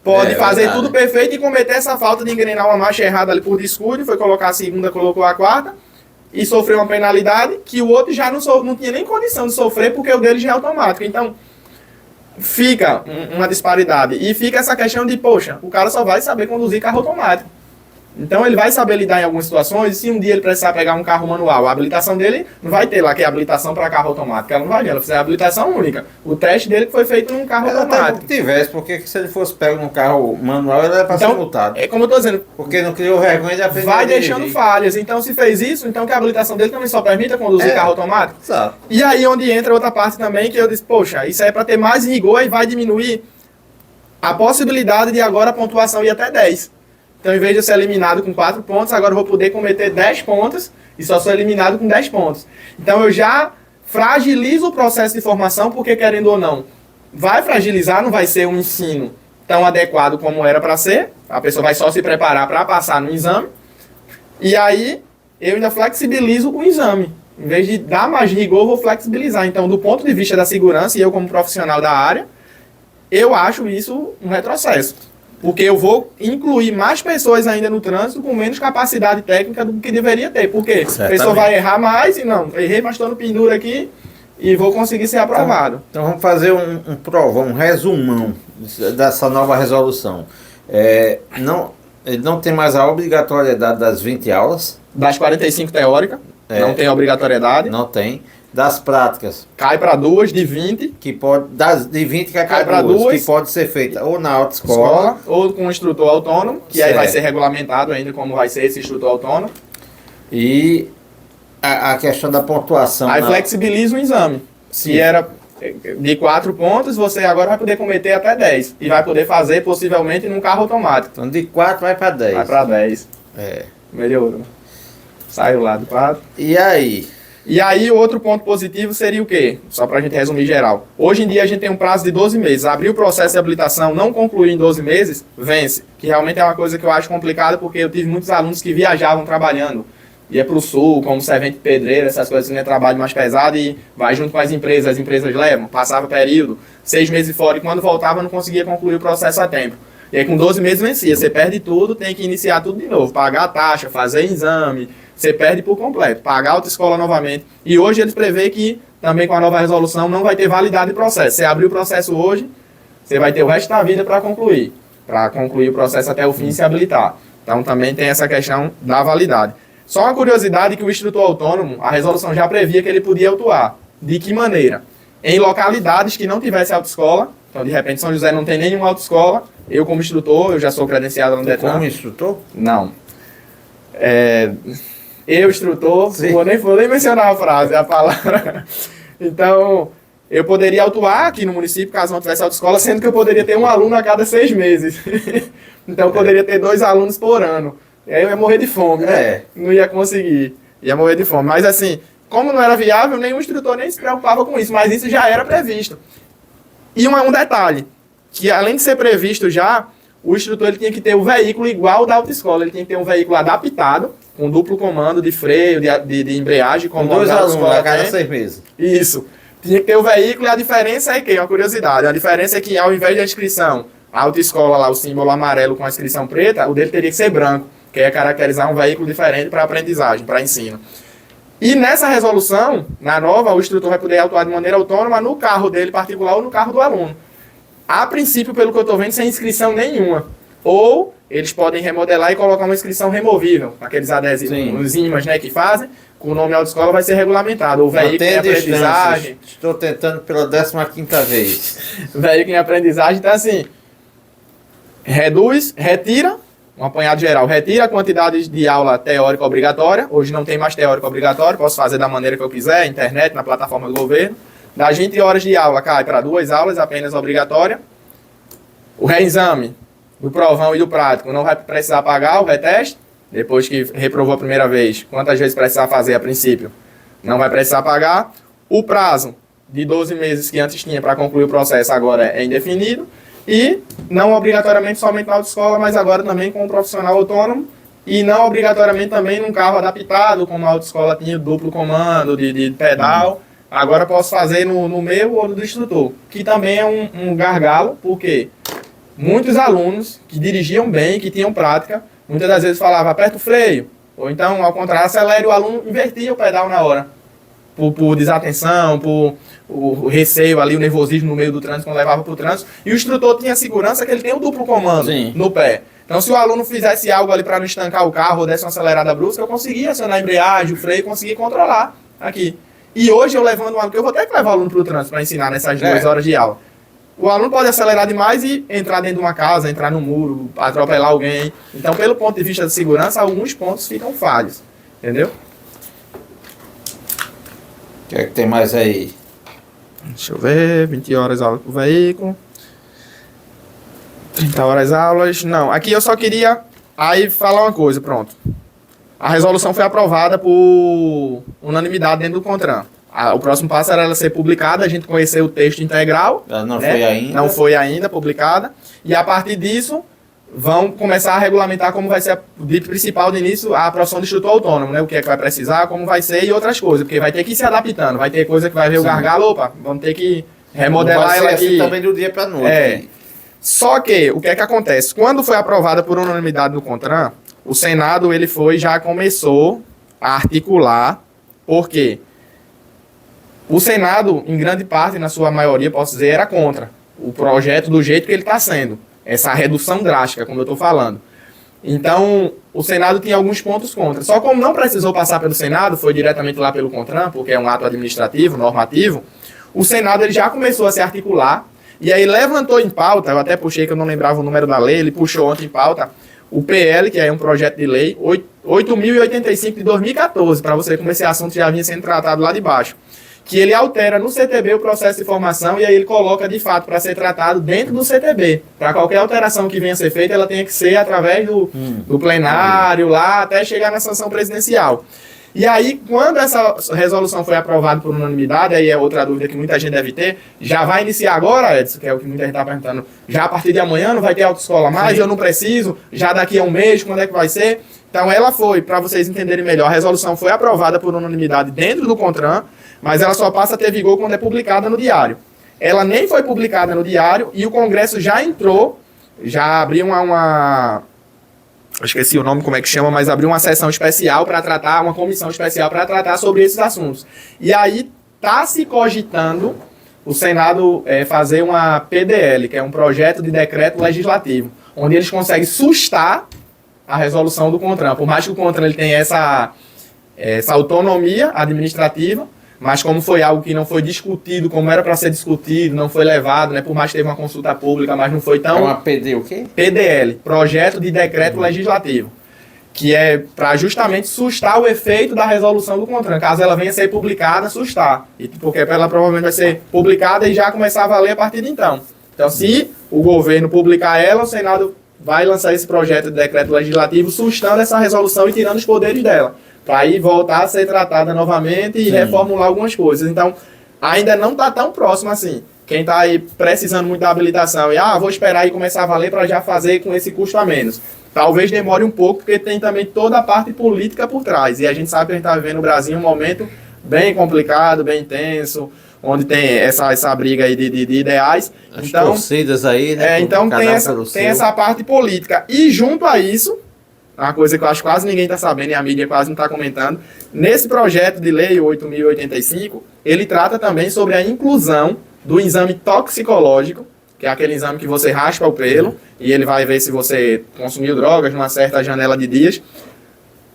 pode fazer verdade. tudo perfeito e cometer essa falta de engrenar uma marcha errada ali por descuido, foi colocar a segunda, colocou a quarta, e sofreu uma penalidade que o outro já não tinha nem condição de sofrer, porque o dele já é automático. Então, fica uma disparidade. E fica essa questão de, poxa, o cara só vai saber conduzir carro automático. Então ele vai saber lidar em algumas situações, e se um dia ele precisar pegar um carro manual, a habilitação dele não vai ter lá que é habilitação para carro automático, ela não vai ter, ela fizer a habilitação única. O teste dele foi feito num carro automático. Até que tivesse, porque se ele fosse pego num carro manual, ele era para ser multado. É como eu estou dizendo, porque não criou vergonha de aprender vai a dirigir. deixando falhas. Então se fez isso, então que a habilitação dele também só permita conduzir carro automático. Exato. E aí onde entra outra parte também, que eu disse, poxa, isso aí é para ter mais rigor e vai diminuir a possibilidade de agora a pontuação ir até 10. Então, em vez de eu ser eliminado com 4 pontos, agora eu vou poder cometer 10 pontos e só sou eliminado com 10 pontos. Então, eu já fragilizo o processo de formação, porque, querendo ou não, vai fragilizar, não vai ser um ensino tão adequado como era para ser. A pessoa vai só se preparar para passar no exame. E aí, eu ainda flexibilizo o exame. Em vez de dar mais rigor, eu vou flexibilizar. Então, do ponto de vista da segurança, e eu como profissional da área, eu acho isso um retrocesso. Porque eu vou incluir mais pessoas ainda no trânsito com menos capacidade técnica do que deveria ter. Porque a pessoa vai errar mais e não, errei, mas estou no pendura aqui e vou conseguir ser aprovado. Então vamos fazer um provão, um resumão dessa nova resolução. Ele não tem mais a obrigatoriedade das 20 aulas. Das 45 teóricas, não tem obrigatoriedade. Não tem. Das práticas. Cai para 2, de 20. Que pode, de 20 cai para para 2. Que pode ser feita ou na autoescola. Ou com um instrutor autônomo, que aí vai ser regulamentado ainda como vai ser esse instrutor autônomo. E a questão da pontuação. Aí flexibiliza o exame. Sim. Se era de 4 pontos, você agora vai poder cometer até 10. E vai poder fazer possivelmente num carro automático. Então de 4 vai para 10. Vai para 10. Melhorou. Saiu lá do 4. E aí, o outro ponto positivo seria o quê? Só para a gente resumir geral. Hoje em dia, a gente tem um prazo de 12 meses. Abrir o processo de habilitação, não concluir em 12 meses, vence. Que realmente é uma coisa que eu acho complicada, porque eu tive muitos alunos que viajavam trabalhando. Ia para o sul, como servente pedreiro, essas coisas, né? Trabalho mais pesado e vai junto com as empresas levam, passava período, 6 meses fora, e quando voltava não conseguia concluir o processo a tempo. E aí, com 12 meses vencia. Você perde tudo, tem que iniciar tudo de novo. Pagar a taxa, fazer exame... Você perde por completo, pagar a autoescola novamente. E hoje eles prevêem que, também com a nova resolução, não vai ter validade de processo. Você abrir o processo hoje, você vai ter o resto da vida para concluir o processo até o fim e se habilitar. Então também tem essa questão da validade. Só uma curiosidade que o instrutor autônomo, a resolução já previa que ele podia autuar. De que maneira? Em localidades que não tivesse autoescola, então de repente São José não tem nenhuma autoescola, eu como instrutor, eu já sou credenciado no Detran. Como instrutor? Não. Eu, instrutor, vou nem mencionar a frase, a palavra. Então, eu poderia autuar aqui no município, caso não tivesse autoescola, sendo que eu poderia ter um aluno a cada 6 meses. Então, eu poderia ter 2 alunos por ano. E aí eu ia morrer de fome, né? Não ia conseguir. Ia morrer de fome. Mas, assim, como não era viável, nenhum instrutor nem se preocupava com isso, mas isso já era previsto. E um detalhe, que além de ser previsto já, o instrutor ele tinha que ter o veículo igual ao da autoescola, ele tinha que ter um veículo adaptado, com duplo comando de freio, de embreagem, com 2 alunos a cada 6 meses. Isso. Tinha que ter o veículo e a diferença é que, uma curiosidade, a diferença é que ao invés da inscrição, a autoescola lá, o símbolo amarelo com a inscrição preta, o dele teria que ser branco, que é caracterizar um veículo diferente para aprendizagem, para ensino. E nessa resolução, na nova, o instrutor vai poder atuar de maneira autônoma no carro dele particular ou no carro do aluno. A princípio, pelo que eu estou vendo, sem inscrição nenhuma. Ou eles podem remodelar e colocar uma inscrição removível, aqueles adesivos, os ímãs, né, que fazem, com o nome autoescola vai ser regulamentado. O veículo em aprendizagem. Estou tentando pela 15ª vez. Veículo em aprendizagem, então assim, retira, um apanhado geral, retira a quantidade de aula teórica obrigatória, hoje não tem mais teórica obrigatória, posso fazer da maneira que eu quiser, internet, na plataforma do governo. Das 20 horas de aula cai para 2 aulas apenas obrigatória. O reexame do provão e do prático não vai precisar pagar o reteste, depois que reprovou a primeira vez, quantas vezes precisar fazer a princípio, não vai precisar pagar. O prazo de 12 meses que antes tinha para concluir o processo agora é indefinido. E não obrigatoriamente somente na autoescola, mas agora também com um profissional autônomo. E não obrigatoriamente também num carro adaptado, como a autoescola tinha duplo comando, de pedal. Agora posso fazer no meu ou no do instrutor, que também é um gargalo, porque muitos alunos que dirigiam bem, que tinham prática, muitas das vezes falavam, aperta o freio, ou então, ao contrário, acelera e o aluno invertia o pedal na hora. Por desatenção, por o receio ali, o nervosismo no meio do trânsito, quando levava para o trânsito. E o instrutor tinha segurança que ele tem o duplo comando no pé. Então, se o aluno fizesse algo ali para não estancar o carro ou desse uma acelerada brusca, eu conseguia acionar a embreagem, o freio, conseguia controlar aqui. E hoje eu levando um aluno, que eu vou ter que levar o aluno para o trânsito para ensinar nessas 2 horas de aula. O aluno pode acelerar demais e entrar dentro de uma casa, entrar no muro, atropelar alguém. Então, pelo ponto de vista de segurança, alguns pontos ficam falhos. Entendeu? O que é que tem mais aí? Deixa eu ver, 20 horas aula por veículo. 30 horas aulas. Não, aqui eu só queria aí falar uma coisa, pronto. A resolução foi aprovada por unanimidade dentro do CONTRAN. O próximo passo era ela ser publicada, a gente conhecer o texto integral. Ela não foi ainda. Não foi ainda publicada. E a partir disso, vão começar a regulamentar como vai ser o dito principal de início, a profissão de instrutor autônomo, né? O que é que vai precisar, como vai ser e outras coisas. Porque vai ter que ir se adaptando. Vai ter coisa que vai ver o gargalo, opa, vamos ter que remodelar ela aqui. Assim também do dia para noite. Só que, o que é que acontece? Quando foi aprovada por unanimidade do CONTRAN, o Senado já começou a articular, porque o Senado, em grande parte, na sua maioria, posso dizer, era contra o projeto do jeito que ele está sendo. Essa redução drástica, como eu estou falando. Então, o Senado tinha alguns pontos contra. Só como não precisou passar pelo Senado, foi diretamente lá pelo CONTRAN, porque é um ato administrativo, normativo, o Senado ele já começou a se articular, e aí levantou em pauta, eu até puxei que eu não lembrava o número da lei, ele puxou ontem em pauta, o PL, que é um projeto de lei, 8.085 de 2014, para você ver como esse assunto já vinha sendo tratado lá de baixo. Que ele altera no CTB o processo de formação e aí ele coloca, de fato, para ser tratado dentro do CTB. Para qualquer alteração que venha a ser feita, ela tem que ser através do plenário, lá, até chegar na sanção presidencial. E aí, quando essa resolução foi aprovada por unanimidade, aí é outra dúvida que muita gente deve ter, já vai iniciar agora, Edson, que é o que muita gente está perguntando, já a partir de amanhã não vai ter autoescola mais, sim, eu não preciso, já daqui a um mês, quando é que vai ser? Então ela foi, para vocês entenderem melhor, a resolução foi aprovada por unanimidade dentro do CONTRAN, mas ela só passa a ter vigor quando é publicada no diário. Ela nem foi publicada no diário e o Congresso já entrou, já abriu uma eu esqueci o nome, como é que chama, mas abriu uma sessão especial para tratar, uma comissão especial para tratar sobre esses assuntos. E aí está se cogitando o Senado fazer uma PDL, que é um projeto de decreto legislativo, onde eles conseguem sustar a resolução do CONTRAN. Por mais que o CONTRAN ele tenha essa autonomia administrativa, mas como foi algo que não foi discutido, como era para ser discutido, não foi levado, né? Por mais que teve uma consulta pública, mas não foi tão... É uma PD o quê? PDL, Projeto de Decreto Legislativo, que é para justamente sustar o efeito da resolução do CONTRAN. Caso ela venha a ser publicada, sustar. Porque ela provavelmente vai ser publicada e já começar a valer a partir de então. Então, se o governo publicar ela, o Senado vai lançar esse projeto de decreto legislativo sustando essa resolução e tirando os poderes dela, para aí voltar a ser tratada novamente e reformular algumas coisas. Então, ainda não está tão próximo assim. Quem está aí precisando muito da habilitação e, vou esperar aí começar a valer para já fazer com esse custo a menos. Talvez demore um pouco, porque tem também toda a parte política por trás. E a gente sabe que a gente está vivendo no Brasil um momento bem complicado, bem intenso, onde tem essa briga aí de ideais. As torcidas aí, né? Então tem essa parte política. E junto a isso, uma coisa que eu acho que quase ninguém está sabendo e a mídia quase não está comentando, nesse projeto de lei 8.085, ele trata também sobre a inclusão do exame toxicológico, que é aquele exame que você raspa o pelo e ele vai ver se você consumiu drogas numa certa janela de dias,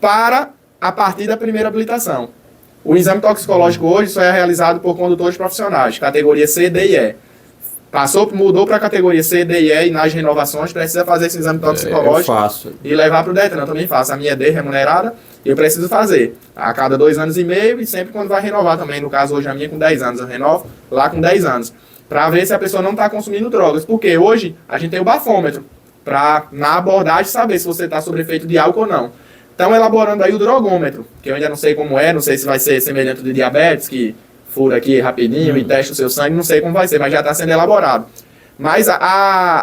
para a partir da primeira habilitação. O exame toxicológico hoje só é realizado por condutores profissionais, categoria C, D e E. Mudou para a categoria C, D e E e nas renovações precisa fazer esse exame toxicológico e levar para o Detran. Eu também faço. A minha é D remunerada e eu preciso fazer a cada 2 anos e meio e sempre quando vai renovar também. No caso, hoje a minha é com 10 anos, eu renovo lá com 10 anos. Para ver se a pessoa não está consumindo drogas. Porque hoje a gente tem o bafômetro para, na abordagem, saber se você está sob efeito de álcool ou não. Estão elaborando aí o drogômetro, que eu ainda não sei como não sei se vai ser semelhante ao de diabetes, que fura aqui rapidinho e testa o seu sangue, não sei como vai ser, mas já está sendo elaborado. Mas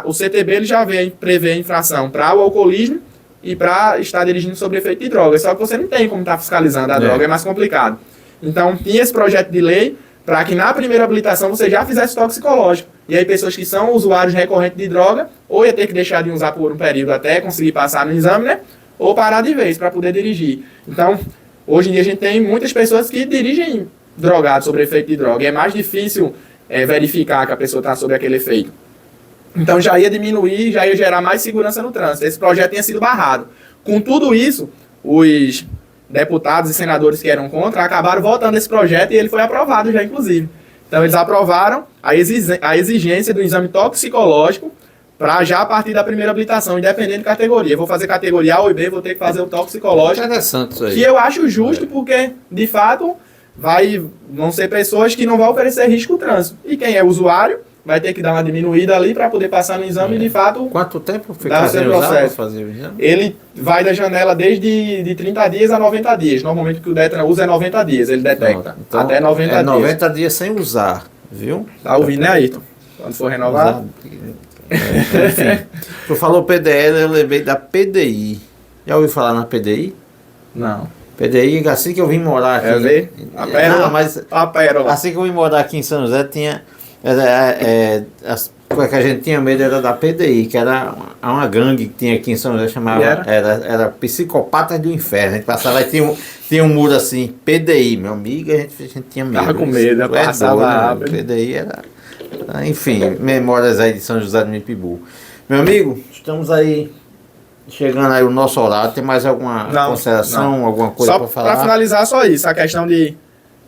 o CTB ele já prevê a infração para o alcoolismo e para estar dirigindo sob efeito de droga. Só que você não tem como estar fiscalizando a droga, é mais complicado. Então, tinha esse projeto de lei para que na primeira habilitação você já fizesse toxicológico. E aí pessoas que são usuários recorrentes de droga, ou ia ter que deixar de usar por um período até conseguir passar no exame, né? Ou parar de vez para poder dirigir. Então, hoje em dia a gente tem muitas pessoas que dirigem drogados sob efeito de droga. E é mais difícil verificar que a pessoa está sob aquele efeito. Então já ia diminuir, já ia gerar mais segurança no trânsito. Esse projeto tinha sido barrado. Com tudo isso, os deputados e senadores que eram contra acabaram votando esse projeto e ele foi aprovado já, inclusive. Então eles aprovaram a exigência do exame toxicológico para já a partir da primeira habilitação, independente de categoria. Eu vou fazer categoria A ou B, vou ter que fazer o toxicológico. Interessante isso aí. Que eu acho justo, porque, de fato, vão ser pessoas que não vão oferecer risco ao trânsito. E quem é usuário vai ter que dar uma diminuída ali para poder passar no exame e, de fato... Quanto tempo fica sem usar fazer o exame? Ele vai da janela desde de 30 dias a 90 dias. Normalmente o que o Detran usa é 90 dias, ele detecta. Então, até 90 dias. 90 dias sem usar, viu? Tá ouvindo, né, Ayrton? Quando for renovar... Enfim, tu falou PDL, eu lembrei da PDI. Já ouviu falar na PDI? Não. PDI, assim que eu vim morar aqui... É ver? A pérola? Não, mas a pérola. Assim que eu vim morar aqui em São José, tinha... coisa que a gente tinha medo era da PDI, que era uma gangue que tinha aqui em São José, chamava... Era Psicopatas do Inferno. A gente passava e tinha um muro assim, PDI, meu amigo, a gente tinha medo. Tava com medo, passava... PDI era... Enfim, memórias aí de São José do Mipibu. Meu amigo, estamos aí chegando aí o nosso horário. Tem mais alguma consideração, alguma coisa para falar? Para finalizar, só isso. A questão de...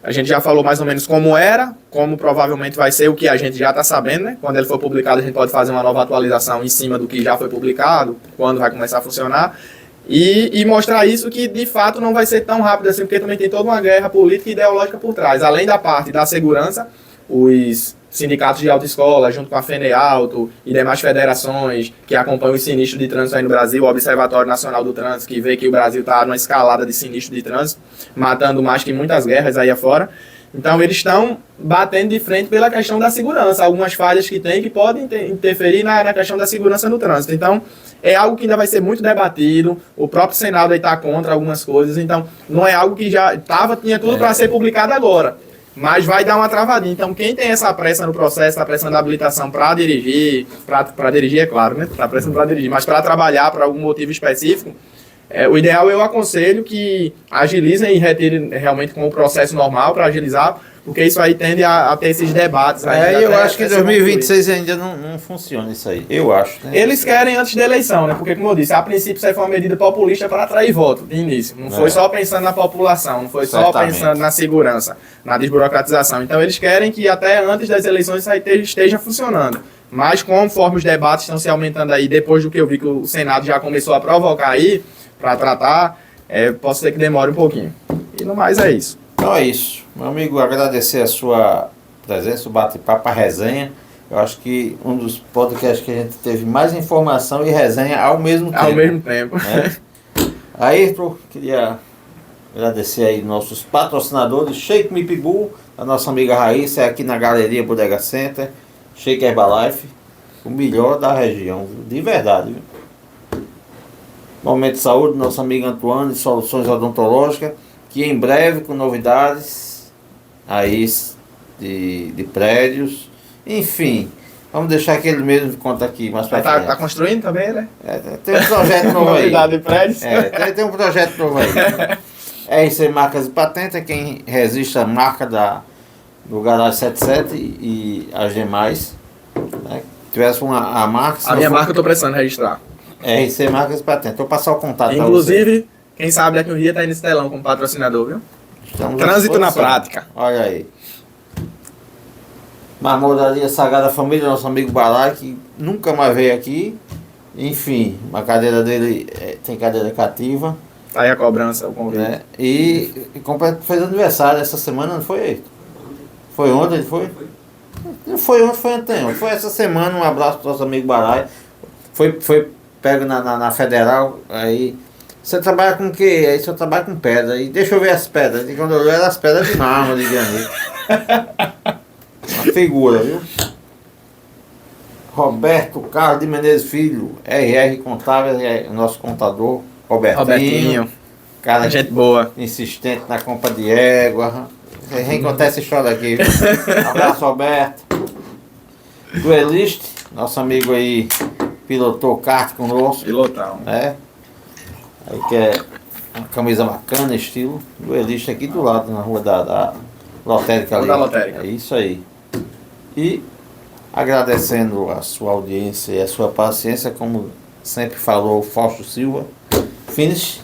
A gente já falou mais ou menos como era, como provavelmente vai ser, o que a gente já está sabendo, né? Quando ele for publicado, a gente pode fazer uma nova atualização em cima do que já foi publicado, quando vai começar a funcionar. E mostrar isso que, de fato, não vai ser tão rápido assim, porque também tem toda uma guerra política e ideológica por trás. Além da parte da segurança, os sindicatos de autoescola, junto com a FENEALTO e demais federações que acompanham os sinistros de trânsito aí no Brasil, o Observatório Nacional do Trânsito, que vê que o Brasil está numa escalada de sinistro de trânsito, matando mais que muitas guerras aí afora. Então eles estão batendo de frente pela questão da segurança, algumas falhas que tem que podem interferir na questão da segurança no trânsito. Então é algo que ainda vai ser muito debatido, o próprio Senado aí está contra algumas coisas, então não é algo que já tinha tudo para ser publicado agora. Mas vai dar uma travadinha. Então, quem tem essa pressa no processo, a pressa da habilitação para dirigir, para dirigir é claro, né? Tá pressa para dirigir, mas para trabalhar por algum motivo específico, o ideal eu aconselho que agilizem e retirem realmente com o processo normal para agilizar, porque isso aí tende a ter esses debates. Eu acho que em 2026 ainda não funciona isso aí. Eu acho. Né? Eles querem antes da eleição, né? Porque, como eu disse, a princípio isso aí foi uma medida populista para atrair voto de início. Não foi só pensando na população, não foi só pensando na segurança, na desburocratização. Então eles querem que até antes das eleições isso aí esteja funcionando. Mas conforme os debates estão se aumentando aí, depois do que eu vi que o Senado já começou a provocar aí, para tratar, posso ser que demore um pouquinho. E no mais é isso. Então é isso. Meu amigo, agradecer a sua presença, o bate-papo, a resenha. Eu acho que um dos podcasts que a gente teve mais informação e resenha ao mesmo tempo. Ao mesmo tempo. Né? Ayrton, queria agradecer aí nossos patrocinadores, Shake Me Pitbull, a nossa amiga Raíssa, é aqui na Galeria Bodega Center, Shake Herbalife, o melhor da região, de verdade. Viu? Momento de Saúde, nosso amigo Antoine, de Soluções Odontológicas, que em breve com novidades aí de prédios, enfim. Vamos deixar que ele mesmo conta aqui mais pra frente. Tá construindo também, né? Tem um projeto novo aí. Novidade de prédios. Tem um projeto novo aí. RC Marcas e Patentes é quem resiste à marca do Garage 77 e as demais. Né? Tivesse a marca... A minha marca eu tô precisando registrar. RC Marcas e Patentes. Vou passar o contato pra Inclusive, quem sabe daqui um dia tá aí nesse telão como patrocinador, viu? Estamos à Trânsito na disposição. prática. Olha aí. Marmoraria Sagrada Família, nosso amigo Balai, que nunca mais veio aqui. Enfim, a cadeira dele tem cadeira cativa. Tá aí a cobrança, o convite. Né? E fez aniversário essa semana, não foi? Foi ontem, foi? Não foi ontem, foi anteontem. Foi essa semana, um abraço pro nosso amigo Balai. Foi pego na Federal, aí... Você trabalha com o quê? Aí você trabalha com pedra. E deixa eu ver as pedras. E quando eu olhei, eram as pedras de mármore, de granito. Uma figura, viu? Roberto Carlos de Menezes Filho, RR Contábil, é o nosso contador. Robertinho. Cara, Gente boa. insistente na compra de égua. Você reencontrar essa história aqui, viu? Abraço, Roberto. Dueliste, nosso amigo aí, pilotou kart conosco. Pilotão. Né? Aí que é uma camisa bacana, estilo. Duelista aqui do lado, na rua da lotérica ali. Da lotérica. É isso aí. E agradecendo a sua audiência e a sua paciência, como sempre falou o Fausto Silva. Finish.